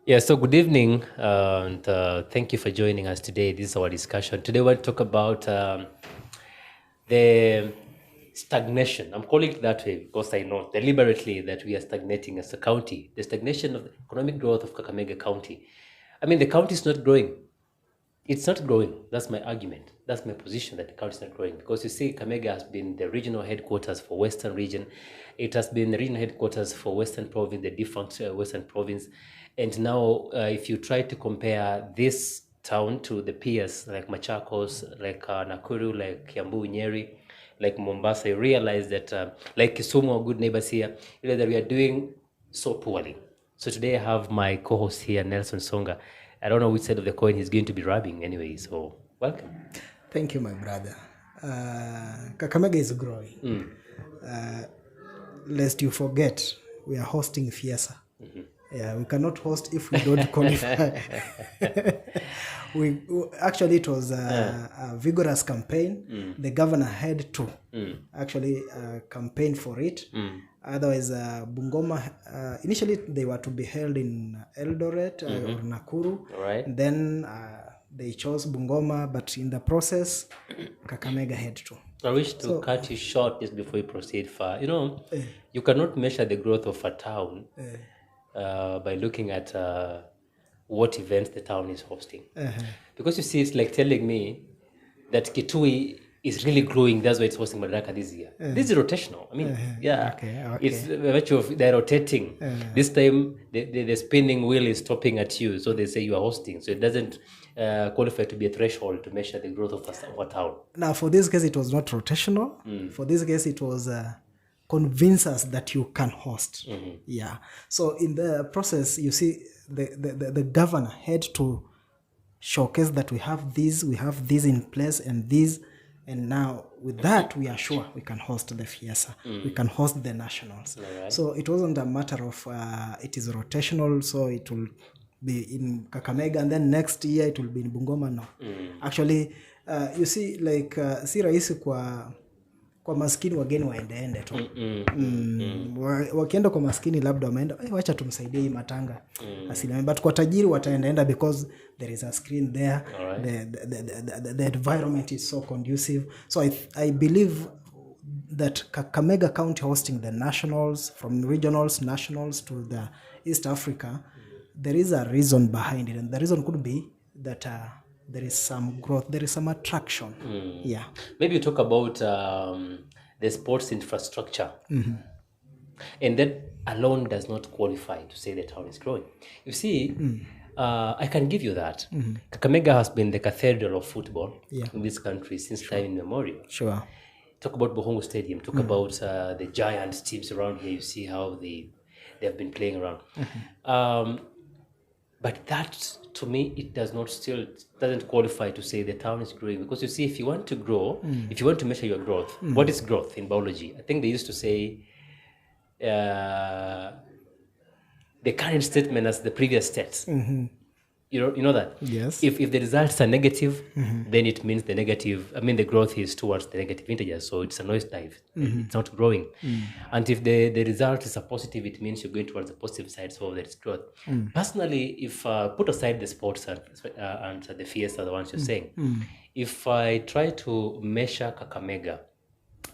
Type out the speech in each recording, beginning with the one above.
Yeah, so good evening, and thank you for joining us today. This is our discussion. Today, we'll talk about the stagnation. I'm calling it that way because I know deliberately that we are stagnating as a county. The stagnation of the economic growth of Kakamega County. I mean, the county is not growing. It's not growing. That's my argument. That's my position that the county is not growing. Because you see, Kakamega has been the regional headquarters for Western region. It has been the regional headquarters for Western province, the defunct Western province. And now, if you try to compare this town to the peers like Machakos, like Nakuru, like Kiambu, Nyeri, like Mombasa, you realize that, like Kisumu, our good neighbors here, you know that we are doing so poorly. So today I have my co-host here, Nelson Songa. I don't know which side of the coin he's going to be rubbing anyway, so welcome. Thank you, my brother. Kakamega is growing. Lest you forget, we are hosting Fiesa. Yeah, we cannot host if we don't qualify. Actually, it was a vigorous campaign. The governor had to actually campaign for it. Otherwise, Bungoma, initially they were to be held in Eldoret or Nakuru. Right. Then they chose Bungoma, but in the process, Kakamega had to. I wish to cut you short just before you proceed far. You know, you cannot measure the growth of a town by looking at what events the town is hosting. Because you see, it's like telling me that Kitui is really growing. That's why it's hosting Madaraka this year. This is rotational. I mean, Okay. it's a virtue of they're rotating. This time, the spinning wheel is stopping at you, so they say you are hosting. So it doesn't qualify to be a threshold to measure the growth of a town. Now, for this case, it was not rotational. For this case, it was convince us that you can host. Yeah. So in the process, you see, the governor had to showcase that we have these in place and these. And now with that, we are sure we can host the Fiesa. We can host the nationals. Right. So it wasn't a matter of it is rotational, so it will be in Kakamega and then next year it will be in Bungoma. No. Actually, you see, like, si rahisi kwa maskini wageni waendeende tu. Wakienda kwa maskini labda wameenda, wacha tumsaidie hii matanga. Asilimia. But kwa tajiri wataendaenda because there is a screen there. Right. The environment is so conducive. So I believe that Kakamega County hosting the nationals, from regionals, nationals to the East Africa, there is a reason behind it. And the reason could be that there is some growth, there is some attraction. Yeah. Maybe you talk about the sports infrastructure. And that alone does not qualify to say the town is growing. You see, I can give you that. Kakamega has been the cathedral of football in this country since time immemorial. Sure. Talk about Bohongo Stadium. Talk about the giant teams around here. You see how they have been playing around. But that, to me, it doesn't qualify to say the town is growing. Because you see, if you want to grow, if you want to measure your growth, what is growth in biology? I think they used to say the current statement as the previous state. You know that? Yes. If the results are negative, then it means the growth is towards the negative integers. So it's a noise dive. It's not growing. And if the result is a positive, it means you're going towards the positive side. So there is growth. Personally, if put aside the sports and the Fiesta, the ones you're saying, if I try to measure Kakamega,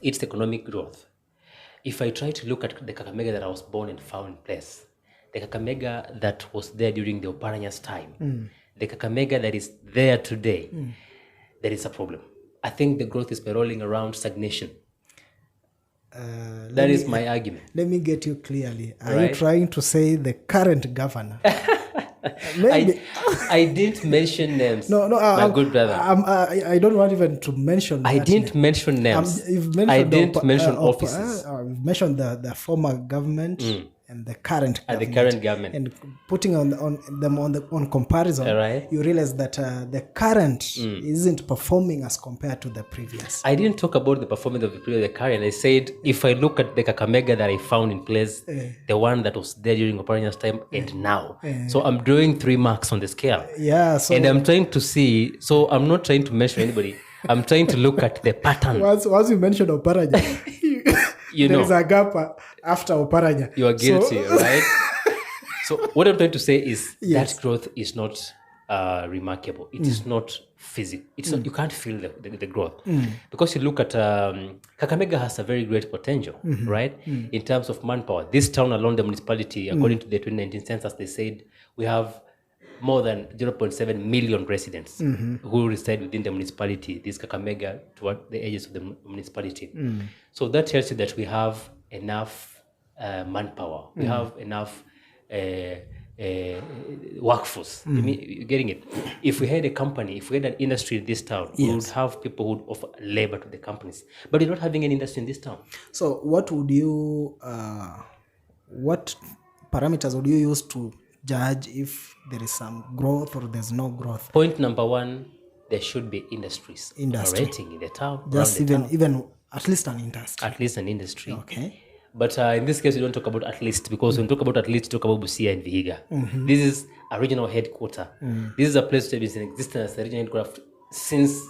its economic growth, if I try to look at the Kakamega that I was born and found in place, the Kakamega that was there during the Oparanyas time, the Kakamega that is there today, there is a problem. I think the growth is by rolling around stagnation. That is my argument. Let me get you clearly. Are you trying to say the current governor? Maybe. I didn't mention names. No, my good brother. I don't want even to mention. I didn't mention names. I didn't mention offices. You've mentioned the former government. And the current government, and putting on comparison, you realize that the current isn't performing as compared to the previous. I didn't talk about the performance of the previous, the current. I said if I look at the Kakamega that I found in place, the one that was there during Oparanyas time and now, so I'm drawing 3 marks on the scale. Yeah, so and I'm trying to see. So I'm not trying to measure anybody. I'm trying to look at the pattern. Once you mentioned Oparanyas. There is a gap after Oparanya. You are guilty, right? So what I'm trying to say is Yes. that growth is not remarkable. It is not physical. It's not, you can't feel the growth. Because you look at Kakamega has a very great potential, right? In terms of manpower. This town alone, the municipality, according to the 2019 census, they said we have more than 0.7 million residents who reside within the municipality, this Kakamega, toward the edges of the municipality. So that tells you that we have enough manpower. We have enough workforce. You're getting it? If we had a company, if we had an industry in this town, we would have people who would offer labor to the companies. But we're not having any industry in this town. So what would you, what parameters would you use to judge if there is some growth or there's no growth? Point number one, there should be industries operating in the town. Just even at least an industry. At least an industry. Okay. But in this case, we don't talk about at least, because when we talk about at least, we talk about Busia and Vihiga. This is a regional headquarter. This is a place that has been in existence as a regional headquarter since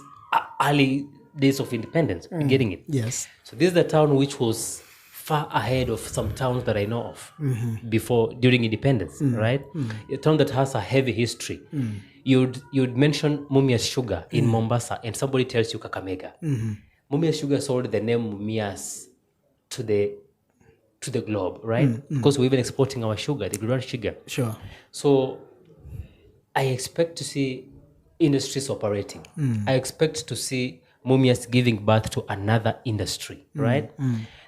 early days of independence. You're getting it? Yes. So this is the town which was far ahead of some towns that I know of during independence, right? A town that has a heavy history. You'd mention Mumias Sugar in Mombasa, and somebody tells you Kakamega. Mumias Sugar sold the name Mumias to the globe, right? Because we're even exporting our sugar, the ground sugar. Sure. So I expect to see industries operating. I expect to see Mumias giving birth to another industry, right?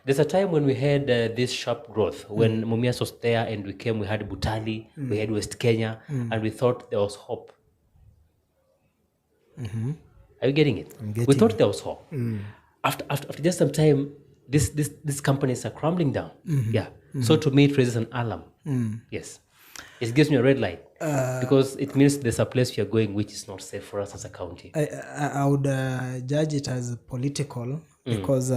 There's a time when we had this sharp growth, when Mumias was there and we had Butali, we had West Kenya, and we thought there was hope. Are you getting it? We thought there was hope. After just some time, these companies are crumbling down. Yeah. So to me, it raises an alarm. Yes. It gives me a red light because it means there's a place we are going which is not safe for us as a county. I would judge it as political because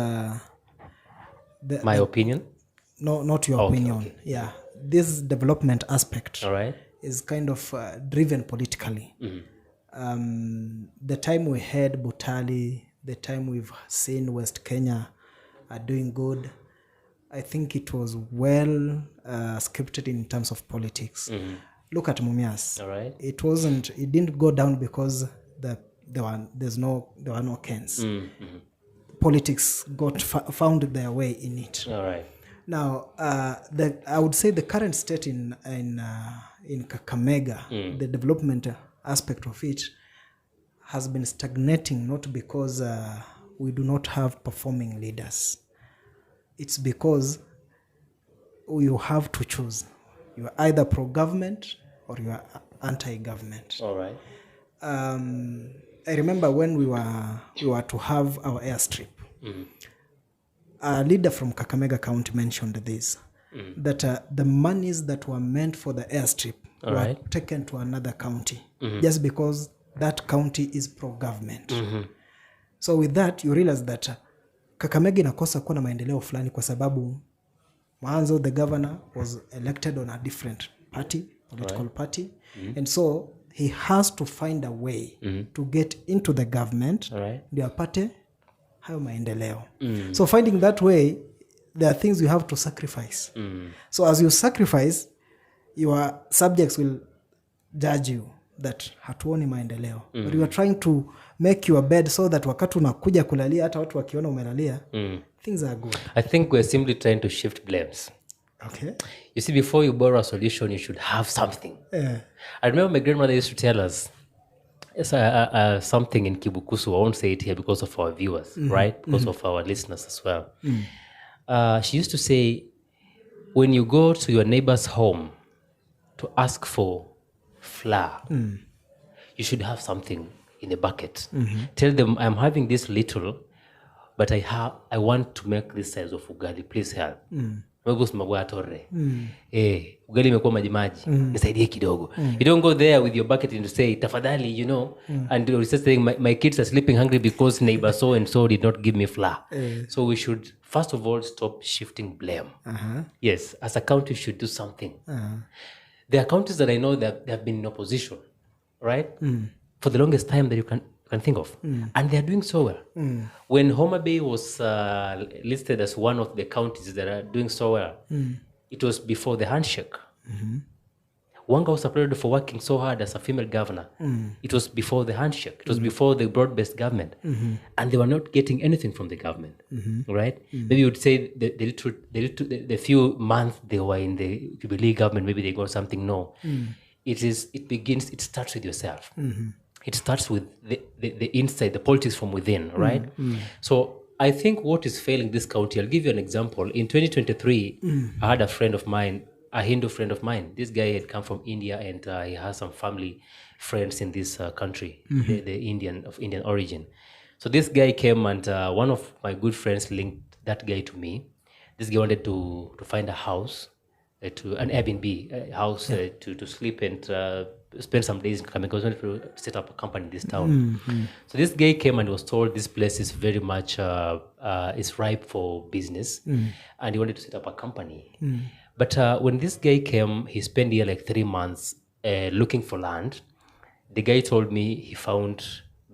my opinion? No, not your opinion. Okay. Yeah. This development aspect All right. is kind of driven politically. The time we had Butali, the time we've seen West Kenya are doing good, I think it was well scripted in terms of politics. Look at Mumias. All right. It didn't go down because there were no cans. Politics found their way in it. All right. Now, I would say the current state in Kakamega, the development aspect of it has been stagnating, not because we do not have performing leaders. It's because you have to choose. You are either pro-government or you are anti-government. All right. I remember when we were to have our airstrip. A leader from Kakamega County mentioned this, that the monies that were meant for the airstrip were taken to another county just because that county is pro-government. So with that, you realize that Kakamega inakosa kuwa na maendeleo fulani kwa sababu mwanzo the governor was elected on a different political party. And so he has to find a way to get into the government ndio apate hayo maendeleo. So finding that way, there are things you have to sacrifice. So as you sacrifice, your subjects will judge you that hatuoni maendeleo. But you are trying to make your bed so that wakati unakuja kulalia hata watu wakiona umelalia, things are good. I think we're simply trying to shift blames. Okay. You see, before you borrow a solution, you should have something. Yeah. I remember my grandmother used to tell us something in Kibukusu. I won't say it here because of our viewers, right? Because of our listeners as well. She used to say, when you go to your neighbor's home to ask for flour, you should have something in a bucket. Tell them, I'm having this little, but I want to make this size of ugali. Please help. Ugali imekuwa majimaji, nisaidie kidogo. You don't go there with your bucket and say, tafadhali, and you're just saying, my kids are sleeping hungry because neighbor so and so did not give me flour. So we should, first of all, stop shifting blame. Yes, as a county, we should do something. There are counties that I know that they have been in opposition, right? For the longest time that you can think of. And they're doing so well. When Homa Bay was listed as one of the counties that are doing so well, it was before the handshake. Wanga was applauded for working so hard as a female governor. It was before the handshake. It was before the broad-based government. And they were not getting anything from the government, right? Maybe you would say the few months they were in the Jubilee government, maybe they got something. No. It starts with yourself. It starts with the inside, the politics from within, right? So I think what is failing this county, I'll give you an example. In 2023, I had a friend of mine, a Hindu friend of mine. This guy had come from India, and he has some family friends in this country, the Indian origin. So this guy came, and one of my good friends linked that guy to me. This guy wanted to find a house, to an Airbnb house to sleep and spend some days in Kakamega. He wanted to set up a company in this town. So this guy came and was told this place is very much is ripe for business, and he wanted to set up a company. But when this guy came, he spent here like 3 months looking for land. The guy told me he found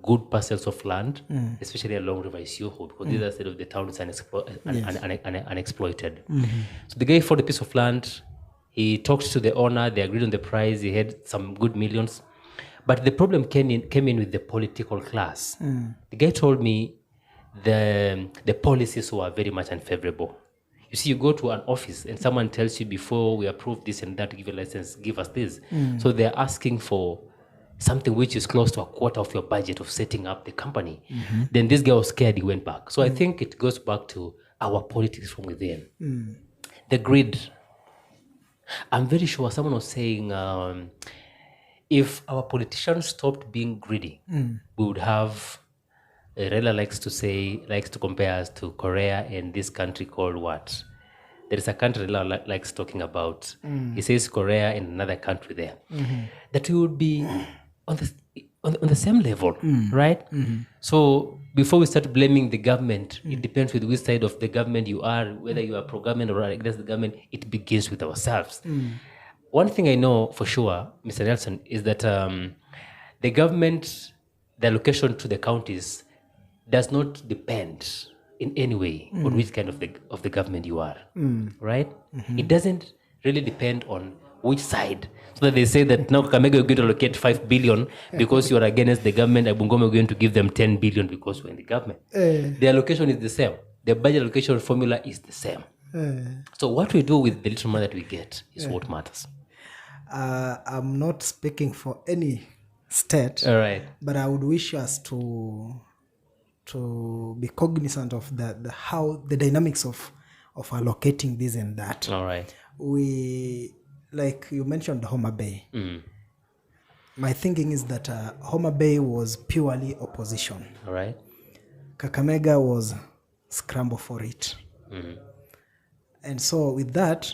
good parcels of land, especially along River Isiolo, because these are side of the town is unexploited. So the guy found a piece of land. He talked to the owner. They agreed on the price. He had some good millions. But the problem came in with the political class. The guy told me the policies were very much unfavorable. You see, you go to an office and someone tells you, before we approve this and that, give a license, give us this. So they're asking for something which is close to a quarter of your budget of setting up the company. Then this guy was scared, he went back. So I think it goes back to our politics from within. The greed. I'm very sure someone was saying, if our politicians stopped being greedy, we would have, Rela likes to compare us to Korea and this country called what? There is a country Rela likes talking about. He says Korea and another country there. That we would be on the same level, right? So before we start blaming the government, it depends with which side of the government you are, whether you are pro-government or against the government. It begins with ourselves. One thing I know for sure, Mr. Nelson, is that the government, the allocation to the counties does not depend in any way on which kind of the government you are, right? It doesn't really depend on which side. So that they say that now Kakamega, you're going to allocate 5 billion because you are against the government, and Bungoma, we're going to give them 10 billion because we're in the government. The allocation is the same. The budget allocation formula is the same. So what we do with the little money that we get is what matters. I'm not speaking for any state, All right. but I would wish us to be cognizant of how the dynamics of allocating this and that. All right. We, like you mentioned, Homa Bay. My thinking is that Homa Bay was purely opposition. All right. Kakamega was scramble for it. And so with that,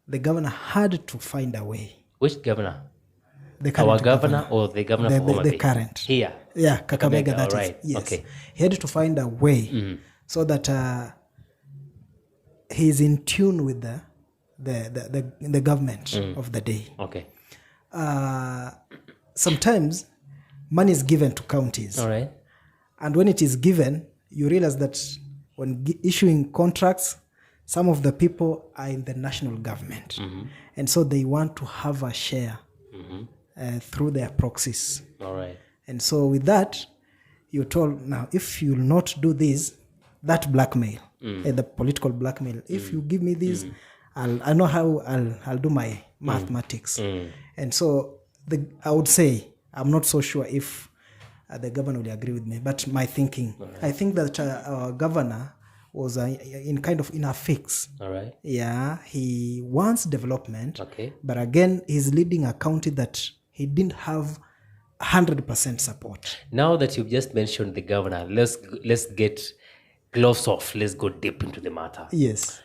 the governor had to find a way. Which governor? The current Our governor or the governor of Homa Bay? The current. Here. Yeah, Kakamega, that is. Right. Yes. Okay. He had to find a way so that he's in tune with the government of the day. Okay. Sometimes money is given to counties. All right. And when it is given, you realize that when issuing contracts, some of the people are in the national government. And so they want to have a share through their proxies. All right. And so with that, you're told, now, if you will not do this, that blackmail, the political blackmail, if you give me this, I know how I'll do my mathematics. And so I would say, I'm not so sure if the governor will agree with me, but my thinking, I think that our governor was in a fix. All right. Yeah, he wants development, Okay. but again, he's leading a county that he didn't have 100% support. Now that you've just mentioned the governor, let's get gloves off. Let's go deep into the matter. Yes.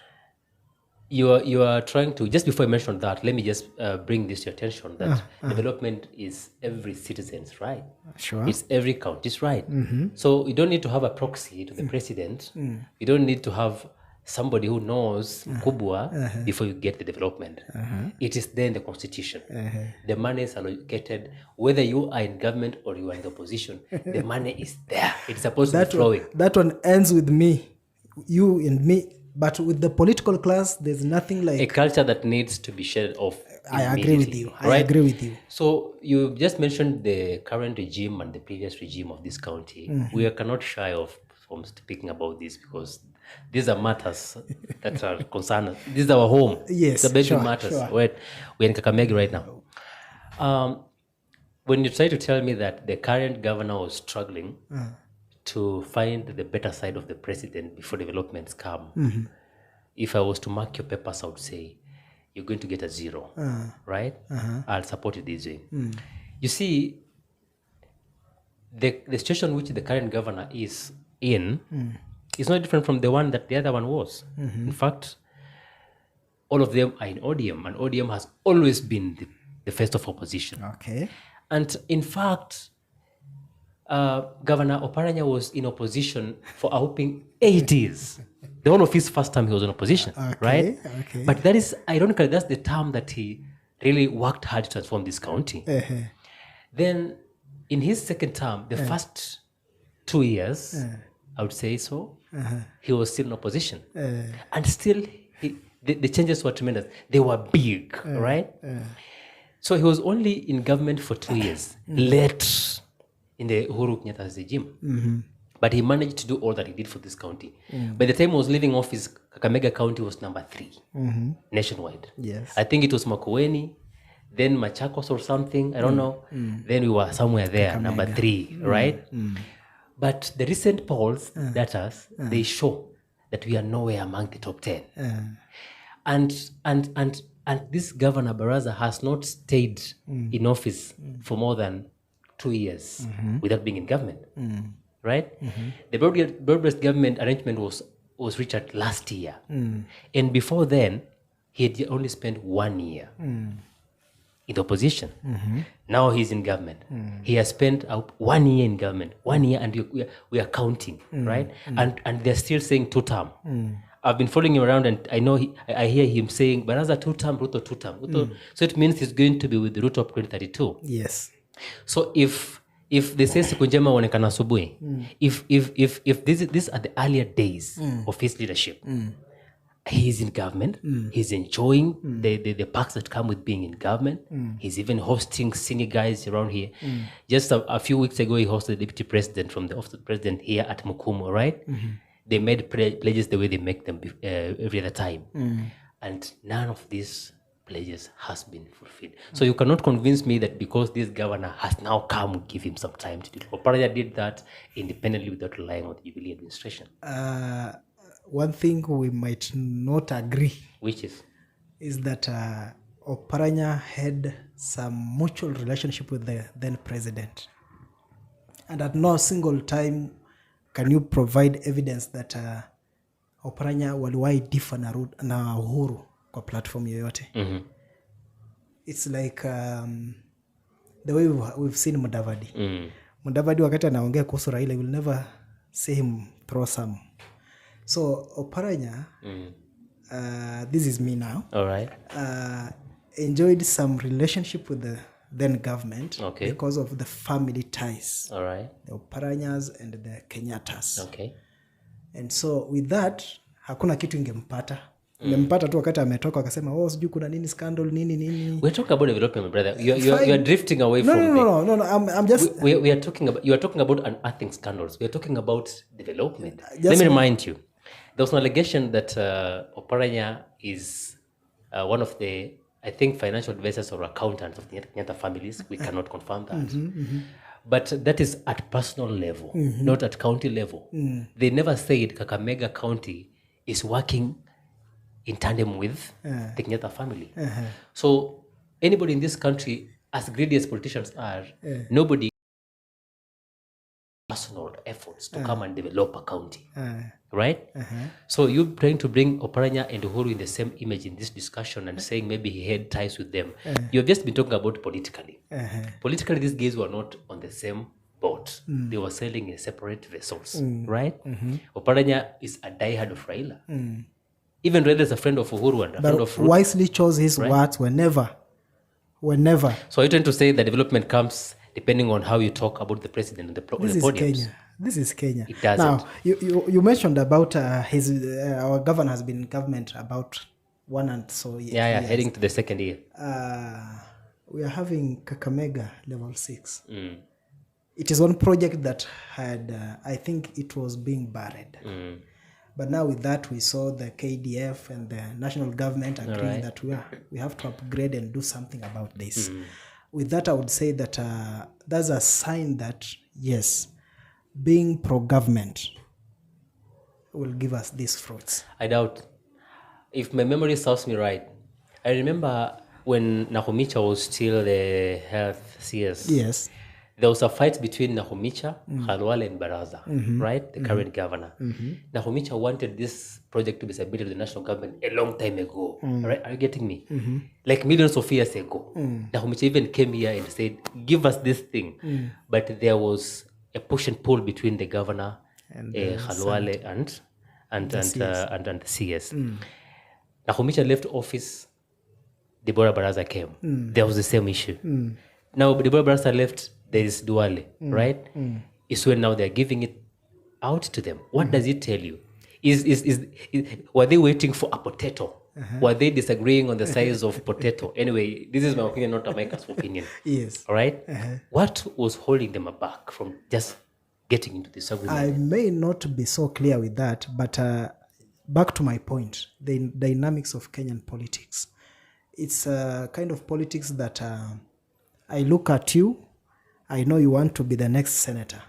You are trying to, just before I mention that, let me just bring this to your attention, that development is every citizen's right. Sure. It's every county's right. So you don't need to have a proxy to the president. You don't need to have somebody who knows Kubwa before you get the development. It is there in the constitution. The money is allocated, whether you are in government or you are in the opposition, the money is there. It's supposed to be flowing. That one ends with me, you and me. But with the political class, there's nothing like a culture that needs to be shed off. I agree with you. I right? agree with you. So you just mentioned the current regime and the previous regime of this county. We cannot shy of from speaking about this because these are matters that are concerned. This is our home. Yes, It's a sure, matters. sure. We're in Kakamega right now. When you try to tell me that the current governor was struggling to find the better side of the president before developments come, if I was to mark your papers, I would say you're going to get a 0, right? I'll support it this way. You see, the situation which the current governor is in is not different from the one that the other one was. In fact, all of them are in ODM, and ODM has always been the face of opposition. Okay. And in fact, Governor Oparanya was in opposition for a whopping 8 years. The one of his first term, he was in opposition, right? Okay. But that is, ironically, that's the term that he really worked hard to transform this county. Then, in his second term, the first 2 years, I would say so, he was still in opposition. And still, the changes were tremendous. They were big, right? So he was only in government for 2 years, late in the Uhuru Kenyatta's regime. But he managed to do all that he did for this county. By the time he was leaving office, Kakamega County was number 3 nationwide. Yes. I think it was Makueni, then Machakos or something, I don't know. Then we were somewhere there, Kakamega. Number 3, right? But the recent polls, data, they show that we are nowhere among the top 10. And this Governor Baraza has not stayed in office for more than 2 years without being in government, right? The broad-based government arrangement was reached at last year. And before then, he had only spent 1 year in the opposition. Now he's in government. He has spent 1 year in government, 1 year, and we are counting, right? And they're still saying 2-term. I've been following him around, and I hear him saying, Baraza 2-term, Ruto 2-term. So it means he's going to be with Ruto 2032. Yes. So if they say siku njema huonekana asubuhi, if these are the earlier days of his leadership, he's in government, he's enjoying the perks that come with being in government. He's even hosting senior guys around here. Just a few weeks ago, he hosted the deputy president from the office of the president here at Mukumu, right? They made pledges the way they make them every other time. And none of these pledges has been fulfilled. So you cannot convince me that because this governor has now come, we give him some time to do it. Oparanya did that independently without relying on the Jubilee administration. One thing we might not agree, Which is that Oparanya had some mutual relationship with the then president. And at no single time can you provide evidence that Oparanya waliwahi differ na Uhuru kwa platform yoyote. It's like the way we've seen Mudavadi. Mudavadi wakati anaongea kuhusu Raila, you will never see him throw some. So Oparanya, this is me now. all right. Enjoyed some relationship with the then government Okay. because of the family ties. All right. The Oparanyas and the Kenyattas. Okay. And so with that, hakuna kitu ingempata. Ingempata tu wakati ametoka akasema, sijui kuna nini scandal nini. We're talking about development, my brother. You are drifting away from No. I'm just we are talking about, you are talking about unearthing scandals. We are talking about development. Just Let me remind you, there was an allegation that Oparanya is one of the, I think, financial advisors or accountants of the Kenyatta families. We cannot confirm that. But that is at personal level, not at county level. They never said Kakamega County is working in tandem with the Kenyatta family. So anybody in this country, as greedy as politicians are, nobody personal efforts to come and develop a county. Right? So you're trying to bring Oparanya and Uhuru in the same image in this discussion and saying maybe he had ties with them. You've just been talking about politically. Politically, these guys were not on the same boat. They were sailing in separate vessels. Right? Oparanya is a diehard of Raila. Even Raila is a friend of Uhuru and a friend of Ruto. Wisely chose his words whenever. So you're trying to say that development comes depending on how you talk about the president and the podiums. This is Kenya. It doesn't. Now, you mentioned about our governor has been in government about 1 and so Yeah, heading to the second year. We are having Kakamega level 6. It is one project that had, I think it was being buried. But now with that, we saw the KDF and the national government agreeing that we have to upgrade and do something about this. With that, I would say that that's a sign that, yes, being pro-government will give us these fruits. I doubt. If my memory serves me right, I remember when Nahumicha was still the health CS. Yes. There was a fight between Nahumicha, Khalwale, and Baraza, right? The current governor. Nahumicha wanted this project to be submitted to the national government a long time ago. Right? Are you getting me? Like millions of years ago. Nahumicha even came here and said, give us this thing. But there was a push and pull between the governor, Khalwale, and the CS. Nahumicha left office, Deborah Baraza came. There was the same issue. Now, Deborah Baraza left, there is Duale, right? It's when now they're giving it out to them. What does it tell you? Were they waiting for a potato? Were they disagreeing on the size of potato? Anyway, this is my opinion, not America's opinion. Yes. All right? What was holding them back from just getting into this agreement? I may not be so clear with that, but back to my point, the dynamics of Kenyan politics. It's a kind of politics that I look at you, I know you want to be the next senator.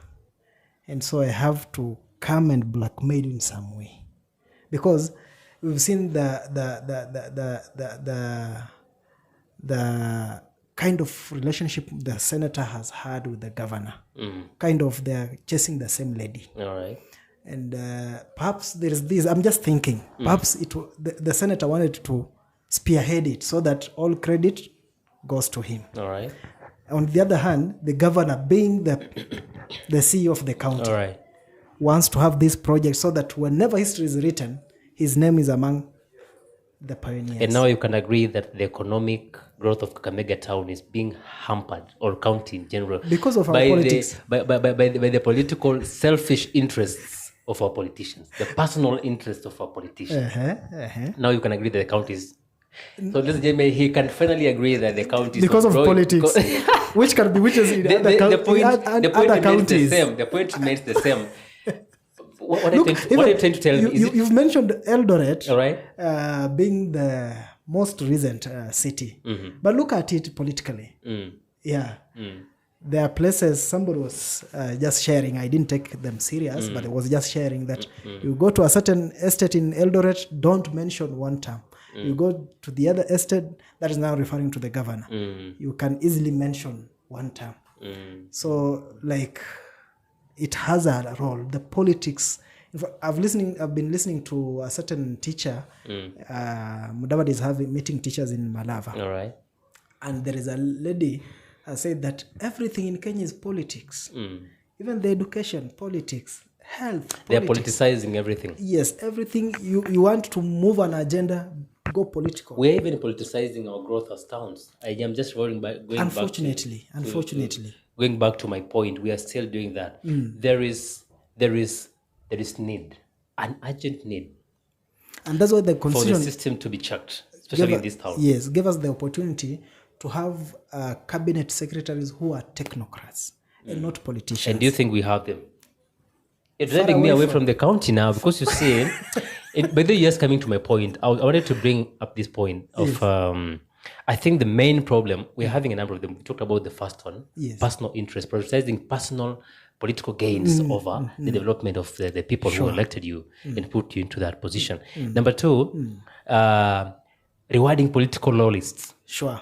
And so I have to come and blackmail you in some way. Because we've seen the kind of relationship the senator has had with the governor. Kind of they're chasing the same lady. All right. And perhaps there is this, I'm just thinking, perhaps the senator wanted to spearhead it so that all credit goes to him. All right. On the other hand, the governor, being the CEO of the county, All right, wants to have this project so that whenever history is written, his name is among the pioneers. And now you can agree that the economic growth of Kakamega town is being hampered, or county in general, because of our politics. By the political selfish interests of our politicians, the personal interests of our politicians. Now you can agree that the county is... So this gentleman, he can finally agree that the county is because of politics, which can be witches in other counties. The point remains the same. What I'm trying to tell you is... You've mentioned Eldoret, all right, being the most recent city. But look at it politically. Yeah. There are places, somebody was just sharing, I didn't take them serious, but it was just sharing that you go to a certain estate in Eldoret, don't mention one term. You go to the other estate, that is now referring to the governor. You can easily mention one term. So, like, it has a role. The politics. I've been listening to a certain teacher. Mudavadi is meeting teachers in Malava. All right. And there is a lady said that everything in Kenya is politics. Even the education, politics, health, politics. They're politicizing everything. Yes, everything. You want to move an agenda, go political. We're even politicizing our growth as towns. I am just going back. Unfortunately. Going back to my point, we are still doing that. There is need, an urgent need, and that's why the constitution for the system to be checked, especially in this town. Yes, give us the opportunity to have cabinet secretaries who are technocrats and not politicians. And do you think we have them? It's driving me away from the county now, because you see, by the years coming to my point, I wanted to bring up this point of, I think the main problem, we're having a number of them. We talked about the first one, personal interest, prioritizing personal political gains over the development of the people who elected you and put you into that position. Number two, rewarding political loyalists. Sure.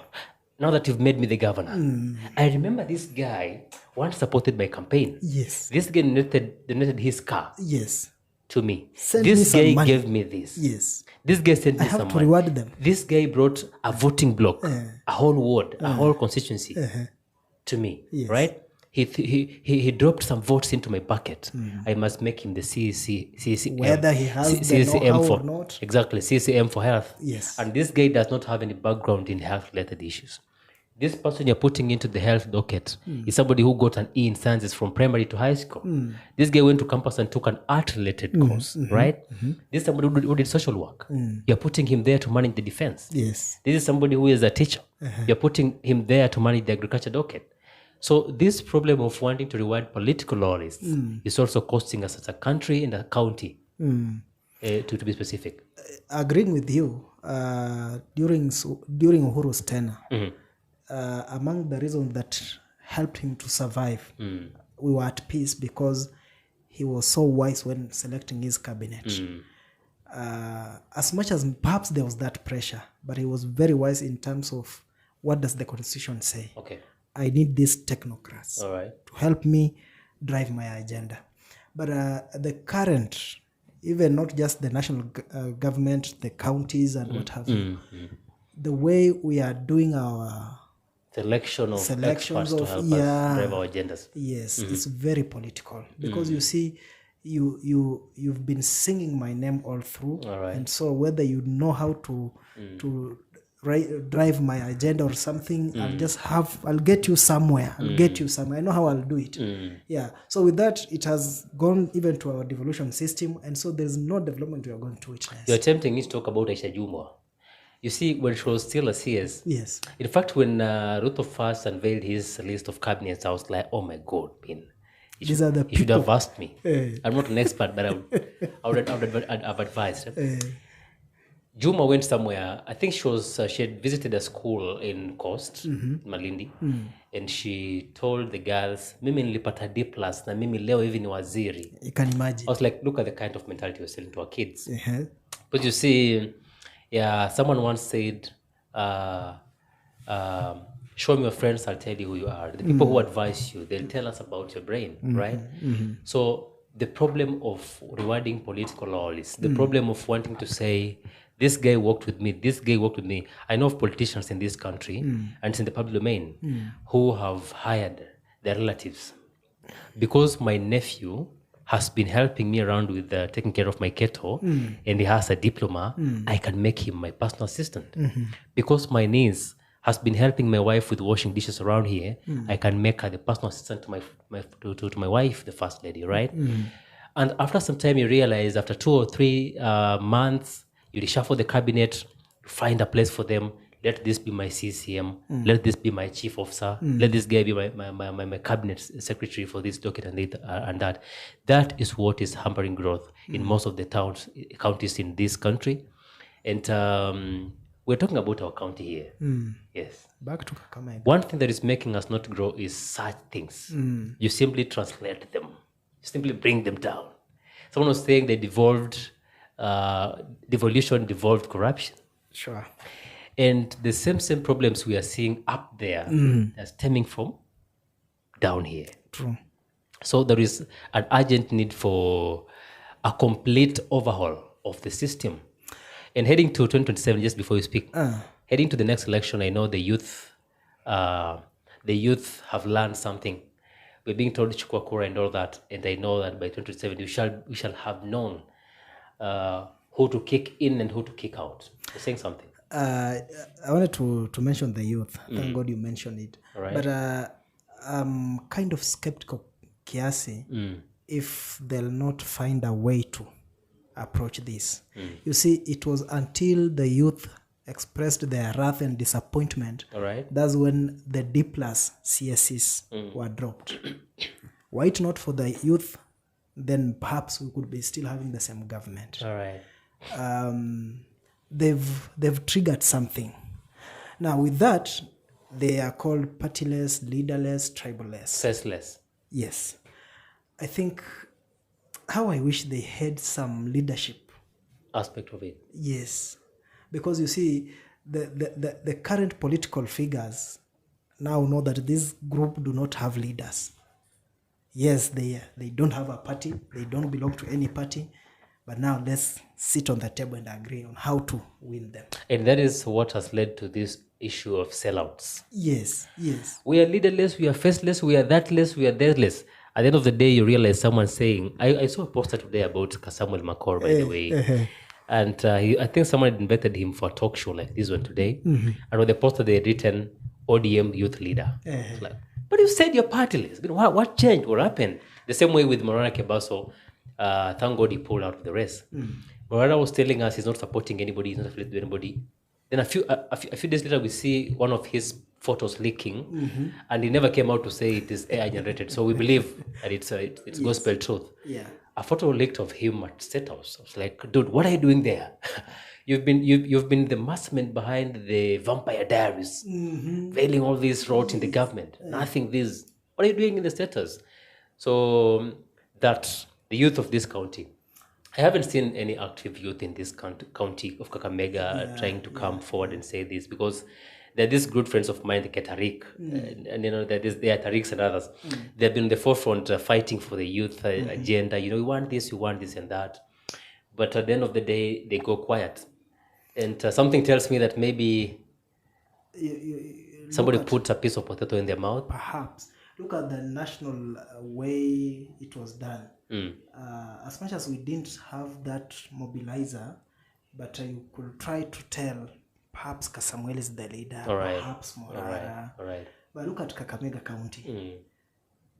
Now that you've made me the governor, I remember this guy once supported my campaign. Yes. This guy donated his car. Yes. To me. Send this me guy gave me this. Yes. This guy sent me some money. I have to reward them. This guy brought a voting block, a whole ward, a whole constituency to me. Yes. Right? He dropped some votes into my bucket. I must make him the CCM. Whether he has the know-how or not. Exactly, CCM for health. Yes. And this guy does not have any background in health-related issues. This person you're putting into the health docket is somebody who got an E in sciences from primary to high school. This guy went to campus and took an art-related course, right? This is somebody who did social work. You're putting him there to manage the defense. Yes. This is somebody who is a teacher. You're putting him there to manage the agriculture docket. So this problem of wanting to reward political loyalists is also costing us as a country and a county, to be specific. Agreeing with you, during Uhuru's tenure, among the reasons that helped him to survive, we were at peace because he was so wise when selecting his cabinet. As much as perhaps there was that pressure, but he was very wise in terms of what does the constitution say. Okay. I need these technocrats to help me drive my agenda. But the current, even not just the national government, the counties and what have you, the way we are doing our selections experts to help us drive our agendas. Yes, it's very political because you see, you've been singing my name all through, and so whether you know how to drive my agenda or something, I'll get you somewhere. I know how I'll do it. Yeah. So with that, it has gone even to our devolution system, and so there's no development we are going to witness. You're attempting me to talk about Aisha Jumwa. You see, when she was still a CS, yes. In fact, when Ruto first unveiled his list of cabinets, I was like, oh my God, these are the people. You should have asked me. I'm not an expert, but I would have advised. Juma went somewhere. I think she had visited a school in Coast, Malindi, and she told the girls, "Mimi nilipata D+, na mimi leo hivi ni waziri." You can imagine. I was like, look at the kind of mentality we're selling to our kids. But you see, someone once said, show me your friends, I'll tell you who you are. The people who advise you, they'll tell us about your brain, right? So the problem of rewarding political loyalists, the problem of wanting to say, this guy worked with me, this guy worked with me. I know of politicians in this country, and it's in the public domain, who have hired their relatives. Because my nephew has been helping me around with taking care of my kettle, and he has a diploma, I can make him my personal assistant. Because my niece has been helping my wife with washing dishes around here, I can make her the personal assistant to my wife, the first lady, right? And after some time, you realize after 2 or 3 months, you reshuffle the cabinet, find a place for them. Let this be my CCM. Let this be my chief officer. Let this guy be my cabinet secretary for this document and that. That is what is hampering growth in most of the counties in this country. And we're talking about our county here. Yes. Back to Kakamega. One thing that is making us not grow is such things. You simply translate them. You simply bring them down. Someone was saying they devolution devolved corruption. Sure. And the same problems we are seeing up there are stemming from down here. True. So there is an urgent need for a complete overhaul of the system. And heading to 2027, just before you speak, heading to the next election, I know the youth have learned something. We're being told chukua kura and all that, and I know that by 2027 we shall have known who to kick in and who to kick out. You're saying something. I wanted to mention the youth. Thank God you mentioned it. Right. But I'm kind of skeptical, kiasi, if they'll not find a way to approach this. You see, it was until the youth expressed their wrath and disappointment. All right. That's when the D+ CSCs were dropped. Were it not for the youth, then perhaps we could be still having the same government. All right. They've triggered something. Now with that, they are called partyless, leaderless, tribaless. Faceless. Yes. I think how I wish they had some leadership aspect of it. Yes. Because you see, the current political figures now know that this group do not have leaders. Yes, they don't have a party. They don't belong to any party. But now let's sit on the table and agree on how to win them. And that is what has led to this issue of sellouts. Yes, yes. We are leaderless, we are faceless, we are thatless, we are thatless. At the end of the day, you realize someone saying, I saw a poster today about Samuel Makor, by the way. And I think someone had invited him for a talk show like this one today. And on the poster they had written, ODM youth leader. It's like, but you said you're partyless. What changed? What happened? The same way with Morana Kebaso. Thank God he pulled out of the race. Morana was telling us he's not supporting anybody, he's not affiliated with anybody. Then a few days later, we see one of his photos leaking, and he never came out to say it is AI generated. So we believe that it's gospel truth. Yeah. A photo leaked of him at State House. I was like, dude, what are you doing there? You've been the mastermind behind the Vampire Diaries, veiling all this rot in the government. Nothing. This. What are you doing in the status? So that the youth of this county, I haven't seen any active youth in this county of Kakamega trying to come forward and say this, because there are these good friends of mine, the Ketarik, and you know, there are Tariks and others. They've been in the forefront fighting for the youth agenda. You know, we want this, and that. But at the end of the day, they go quiet. And something tells me that maybe somebody put a piece of potato in their mouth. Perhaps. Look at the national way it was done. As much as we didn't have that mobilizer, but you could try to tell, perhaps Kasamuel is the leader, perhaps Morara. All right. But look at Kakamega County.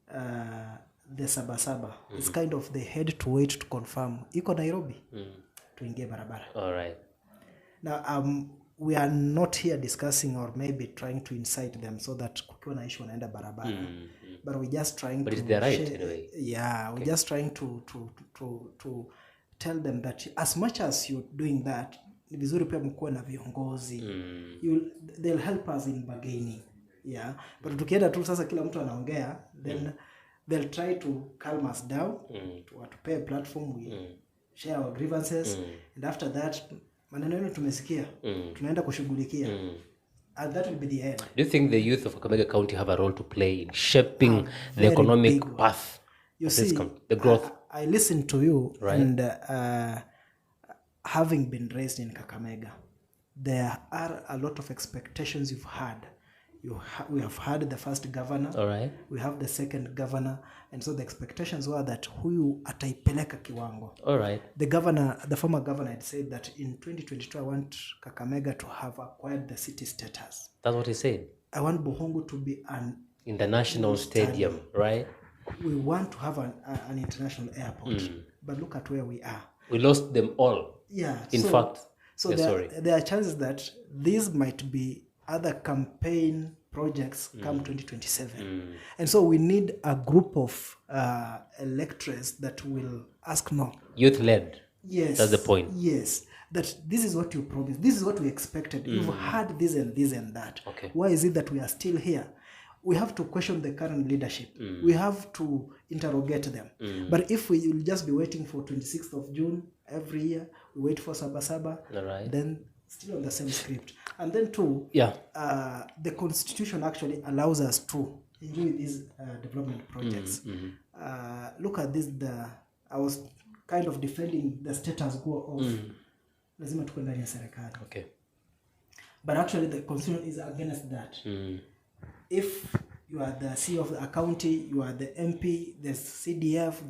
The Sabasaba is kind of the head to wait to confirm. Iko Nairobi to inge barabara. All right. Now, we are not here discussing or maybe trying to incite them so that kukiwa na issue wanaenda barabara. But we're just trying but to... But it's their right anyway. Yeah, we're just trying to tell them that as much as you're doing that, ni vizuri pia mkuwe na viongozi. They'll help us in bargaining. Yeah. But tukienda tu sasa kila mtu anaongea, then they'll try to calm us down, to pay a platform, we share our grievances, and after that, maneno yenu tumesikia, tunaenda kushughulikia. And that will be the end. Do you think the youth of Kakamega County have a role to play in shaping the economic path? You see, the growth. I listened to you, right. And having been raised in Kakamega, there are a lot of expectations you've had. We have had the first governor. All right. We have the second governor, and so the expectations were that huyu ataipeleka kiwango. All right. The former governor had said that in 2022 I want Kakamega to have acquired the city status. That's what he said. I want Bohongo to be an international stadium, right? We want to have an international airport, but look at where we are. We lost them all. Yeah. In fact. So there are chances that these might be other campaign projects come 2027. And so we need a group of electors that will ask no. Youth-led. Yes. That's the point. Yes. That this is what you promised. This is what we expected. You've had this and this and that. Okay. Why is it that we are still here? We have to question the current leadership. We have to interrogate them. But if we will just be waiting for 26th of June every year, we wait for Sabasaba, then still on the same script. And then too, the constitution actually allows us to enjoy these development projects. Look at this, I was kind of defending the status quo of lazima tuko ndani ya serikali. Okay. But actually the constitution is against that. If you are the CEO of a county, you are the MP, the CDF,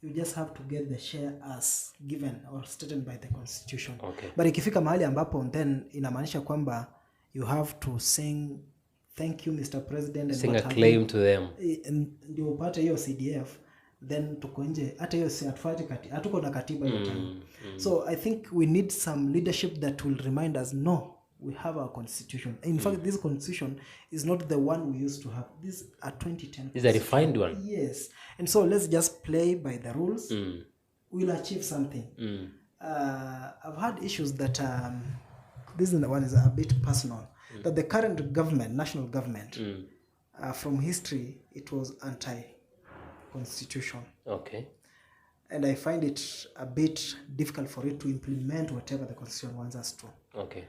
you just have to get the share as given or stated by the constitution. Okay. But ikifika mahali ambapo then inamaanisha kwamba you have to sing thank you Mr. President and sing a claim to them. Ndio upate hiyo CDF, then tuko nje hata hiyo si hatuko na katiba hiyo time. So I think we need some leadership that will remind us we have our constitution. In fact, this constitution is not the one we used to have. This is a 2010. This is a refined one. Yes. And so let's just play by the rules. We'll achieve something. I've had issues that, this one is a bit personal, that the current government, national government, from history, it was anti-constitution. Okay. And I find it a bit difficult for it to implement whatever the constitution wants us to. Okay.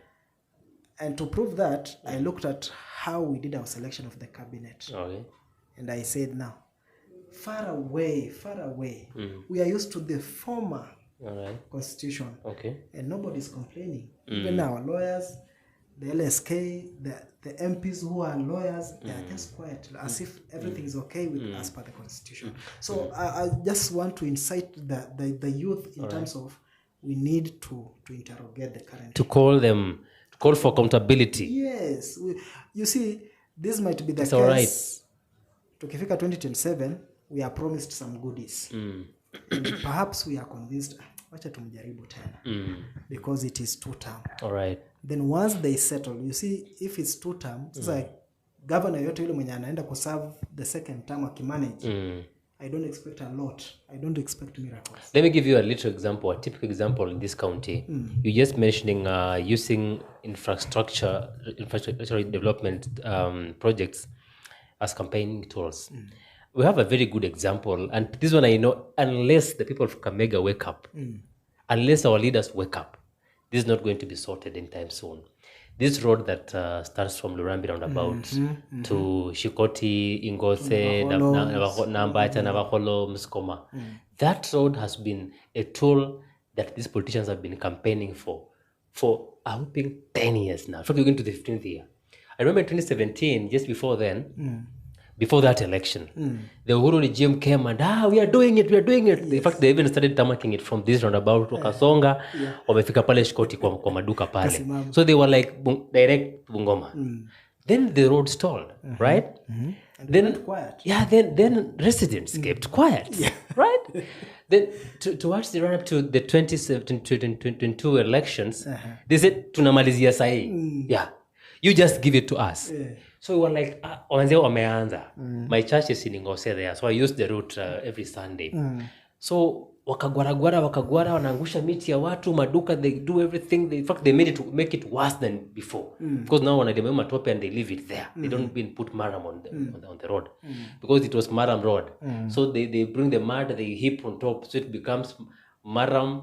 And to prove that, I looked at how we did our selection of the cabinet. Okay. And I said, now, far away, we are used to the former constitution. Okay. And nobody's complaining. Even our lawyers, the LSK, the MPs who are lawyers, they are just quiet, as if everything is okay with as per the constitution. So I just want to incite the youth in terms of we need to interrogate the current. To call them Call for accountability. Yes. You see, this might be the It's case. all right. Tukifika 2027, we are promised some goodies. And perhaps we are convinced, wacha tumjaribu tena. Because it is 2 term. All right. Then once they settle, you see, if it's 2 term, it's like governor yote yule mwenye anaenda kuserve the second term akimanage. I don't expect a lot. I don't expect miracles. Let me give you a little example, a typical example in this county. You're just mentioning using infrastructure development projects as campaigning tools. We have a very good example, and this one I know, unless the people of Kakamega wake up, unless our leaders wake up, this is not going to be sorted anytime soon. This road that starts from Lurambi roundabout to Shikoti, Ingose, Nambacha, Navakholo, Muskoma. That road has been a tool that these politicians have been campaigning for a whopping 10 years now. So we're going to the 15th year. I remember in 2017, just before then, before that election, the Uhuru regime came and, we are doing it. Yes. In fact, they even started tamaking it from this roundabout to Kasonga, wamefika pale Shikoti kwa maduka pale. So they were like, direct Bungoma. Then the road stalled, right? And then quiet. Yeah, then residents kept quiet, right? Then towards the run-up to the 2022 elections, they said, tunamalizia sahi. Yeah, you just give it to us. So we were like, my church is in Ingose there, so I use the route every Sunday. So wakagwara, wanaangusha miti ya watu, maduka, they do everything. In fact, they made it make it worse than before. Because now wanademea matope and they leave it there. They don't even put maram on the road. Because it was maram road. So they bring the mud, they heap on top, so it becomes maram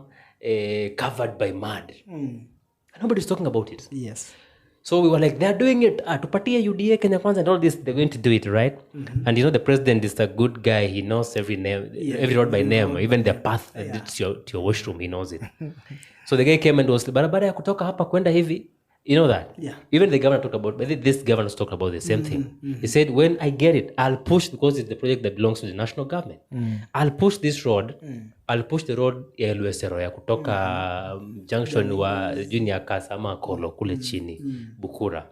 covered by mud. And nobody's talking about it. Yes. So we were like, they're doing it. Tupatia UDA, Kenya Kwanza, and all this, they're going to do it, right? And the president is a good guy. He knows every name, every road by name, even the path to your washroom, he knows it. So the guy came and was, barabara ya kutoka hapa kwenda hivi. You know that? Yeah. Even the governor talked about, this governor talked about the same thing. He said, when I get it, I'll push, because it's the project that belongs to the national government. I'll push this road. I'll push the road ya Luesero ya kutoka junction wa junior Kasama Kolo kule chini, Bukura.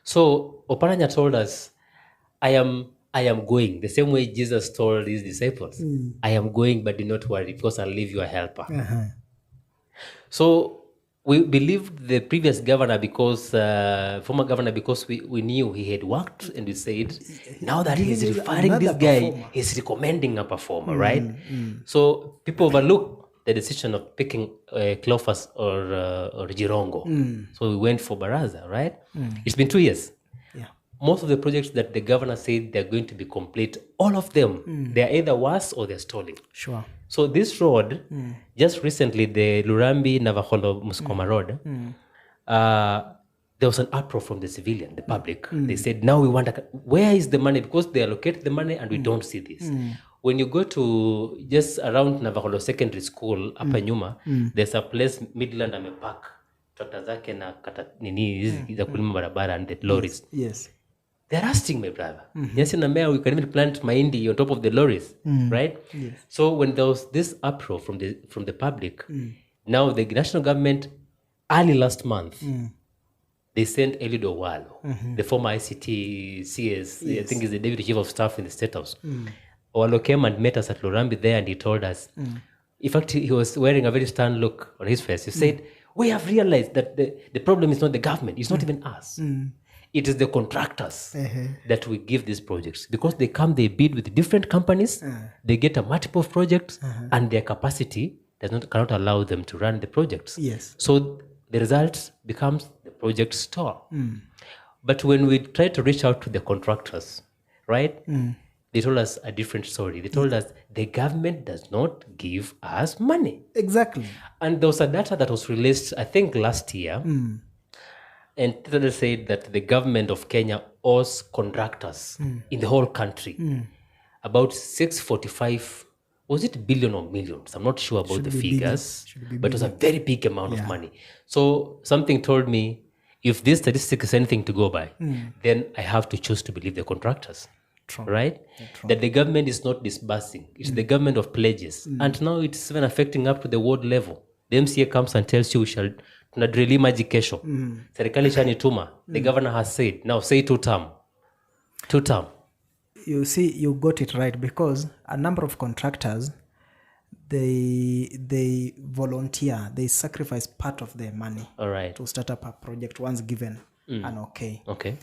So Oparanya told us, I am going the same way Jesus told his disciples. I am going, but do not worry, because I'll leave you a helper. So we believed the previous governor former governor, because we knew he had worked, and we said, now that he's referring this guy, he's recommending a performer, right? So people overlook the decision of picking Cleophas or Jirongo. So we went for Baraza, right? It's been 2 years. Most of the projects that the governor said they're going to be complete, all of them, they're either worse or they're stalling. Sure. So this road, just recently, the Lurambi Navakholo Muskoma road, there was an uproar from the civilian, the public. They said, now we want where is the money? Because they allocate the money and we don't see this. When you go to just around Navakholo Secondary School, hapa nyuma, there's a place, Midland amepark, tractor zake na kata nini, za kulima barabara and the lorries. Yes. They're rusting, my brother. Yes, in America, we can even plant mahindi on top of the lorries, right? Yes. So when there was this uproar from the public, now the national government, early last month, they sent Eliud Owalo, the former ICT CS, I think is the deputy chief of staff in the State House. Owalo came and met us at Lurambi there, and he told us, in fact, he was wearing a very stern look on his face. He said, we have realized that the problem is not the government, it's not even us. It is the contractors that we give these projects, because they come, they bid with different companies, they get a multiple of projects, and their capacity cannot allow them to run the projects. Yes. So the result becomes the project stall. But when we try to reach out to the contractors, right, they told us a different story. They told us the government does not give us money. Exactly. And there was a data that was released, I think, last year. And they said that the government of Kenya owes contractors in the whole country about 645, was it billion or millions? I'm not sure about the figures, but it was a very big amount of money. So something told me, if this statistic is anything to go by, then I have to choose to believe the contractors. True. Right? True. That the government is not disbursing. It's the government of pledges. And now it's even affecting up to the ward level. The MCA comes and tells you we shall tuna drill maji kesho. Serikali shanituma. The governor has said, now say 2 term. You see, you got it right, because a number of contractors, they volunteer, they sacrifice part of their money All right. to start up a project once given an okay. Okay.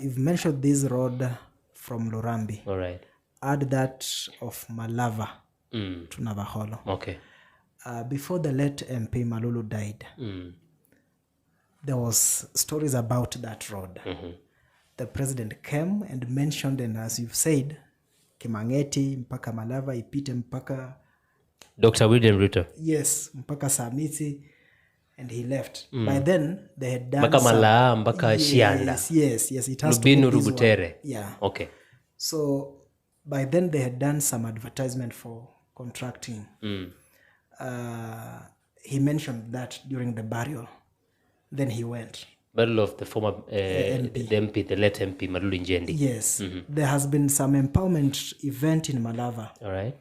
You've mentioned this road from Lurambi. All right. Add that of Malava to Navaholo. Okay. Before the late MP Malulu died, there was stories about that road. The president came and mentioned, and as you've said, Kimangeti mpaka Malava ipite mpaka Dr. William Ruto. Yes, mpaka Samiti, and he left. By then they had done mpaka Malaa, mpaka Shianda. Yes, it has Lubinu to be this Rubutere. one. Yeah. Okay. So by then they had done some advertisement for contracting. He mentioned that during the burial. Then he went. Battle of the former MP. The late MP Malulu Njendi. Yes. There has been some empowerment event in Malava. All right.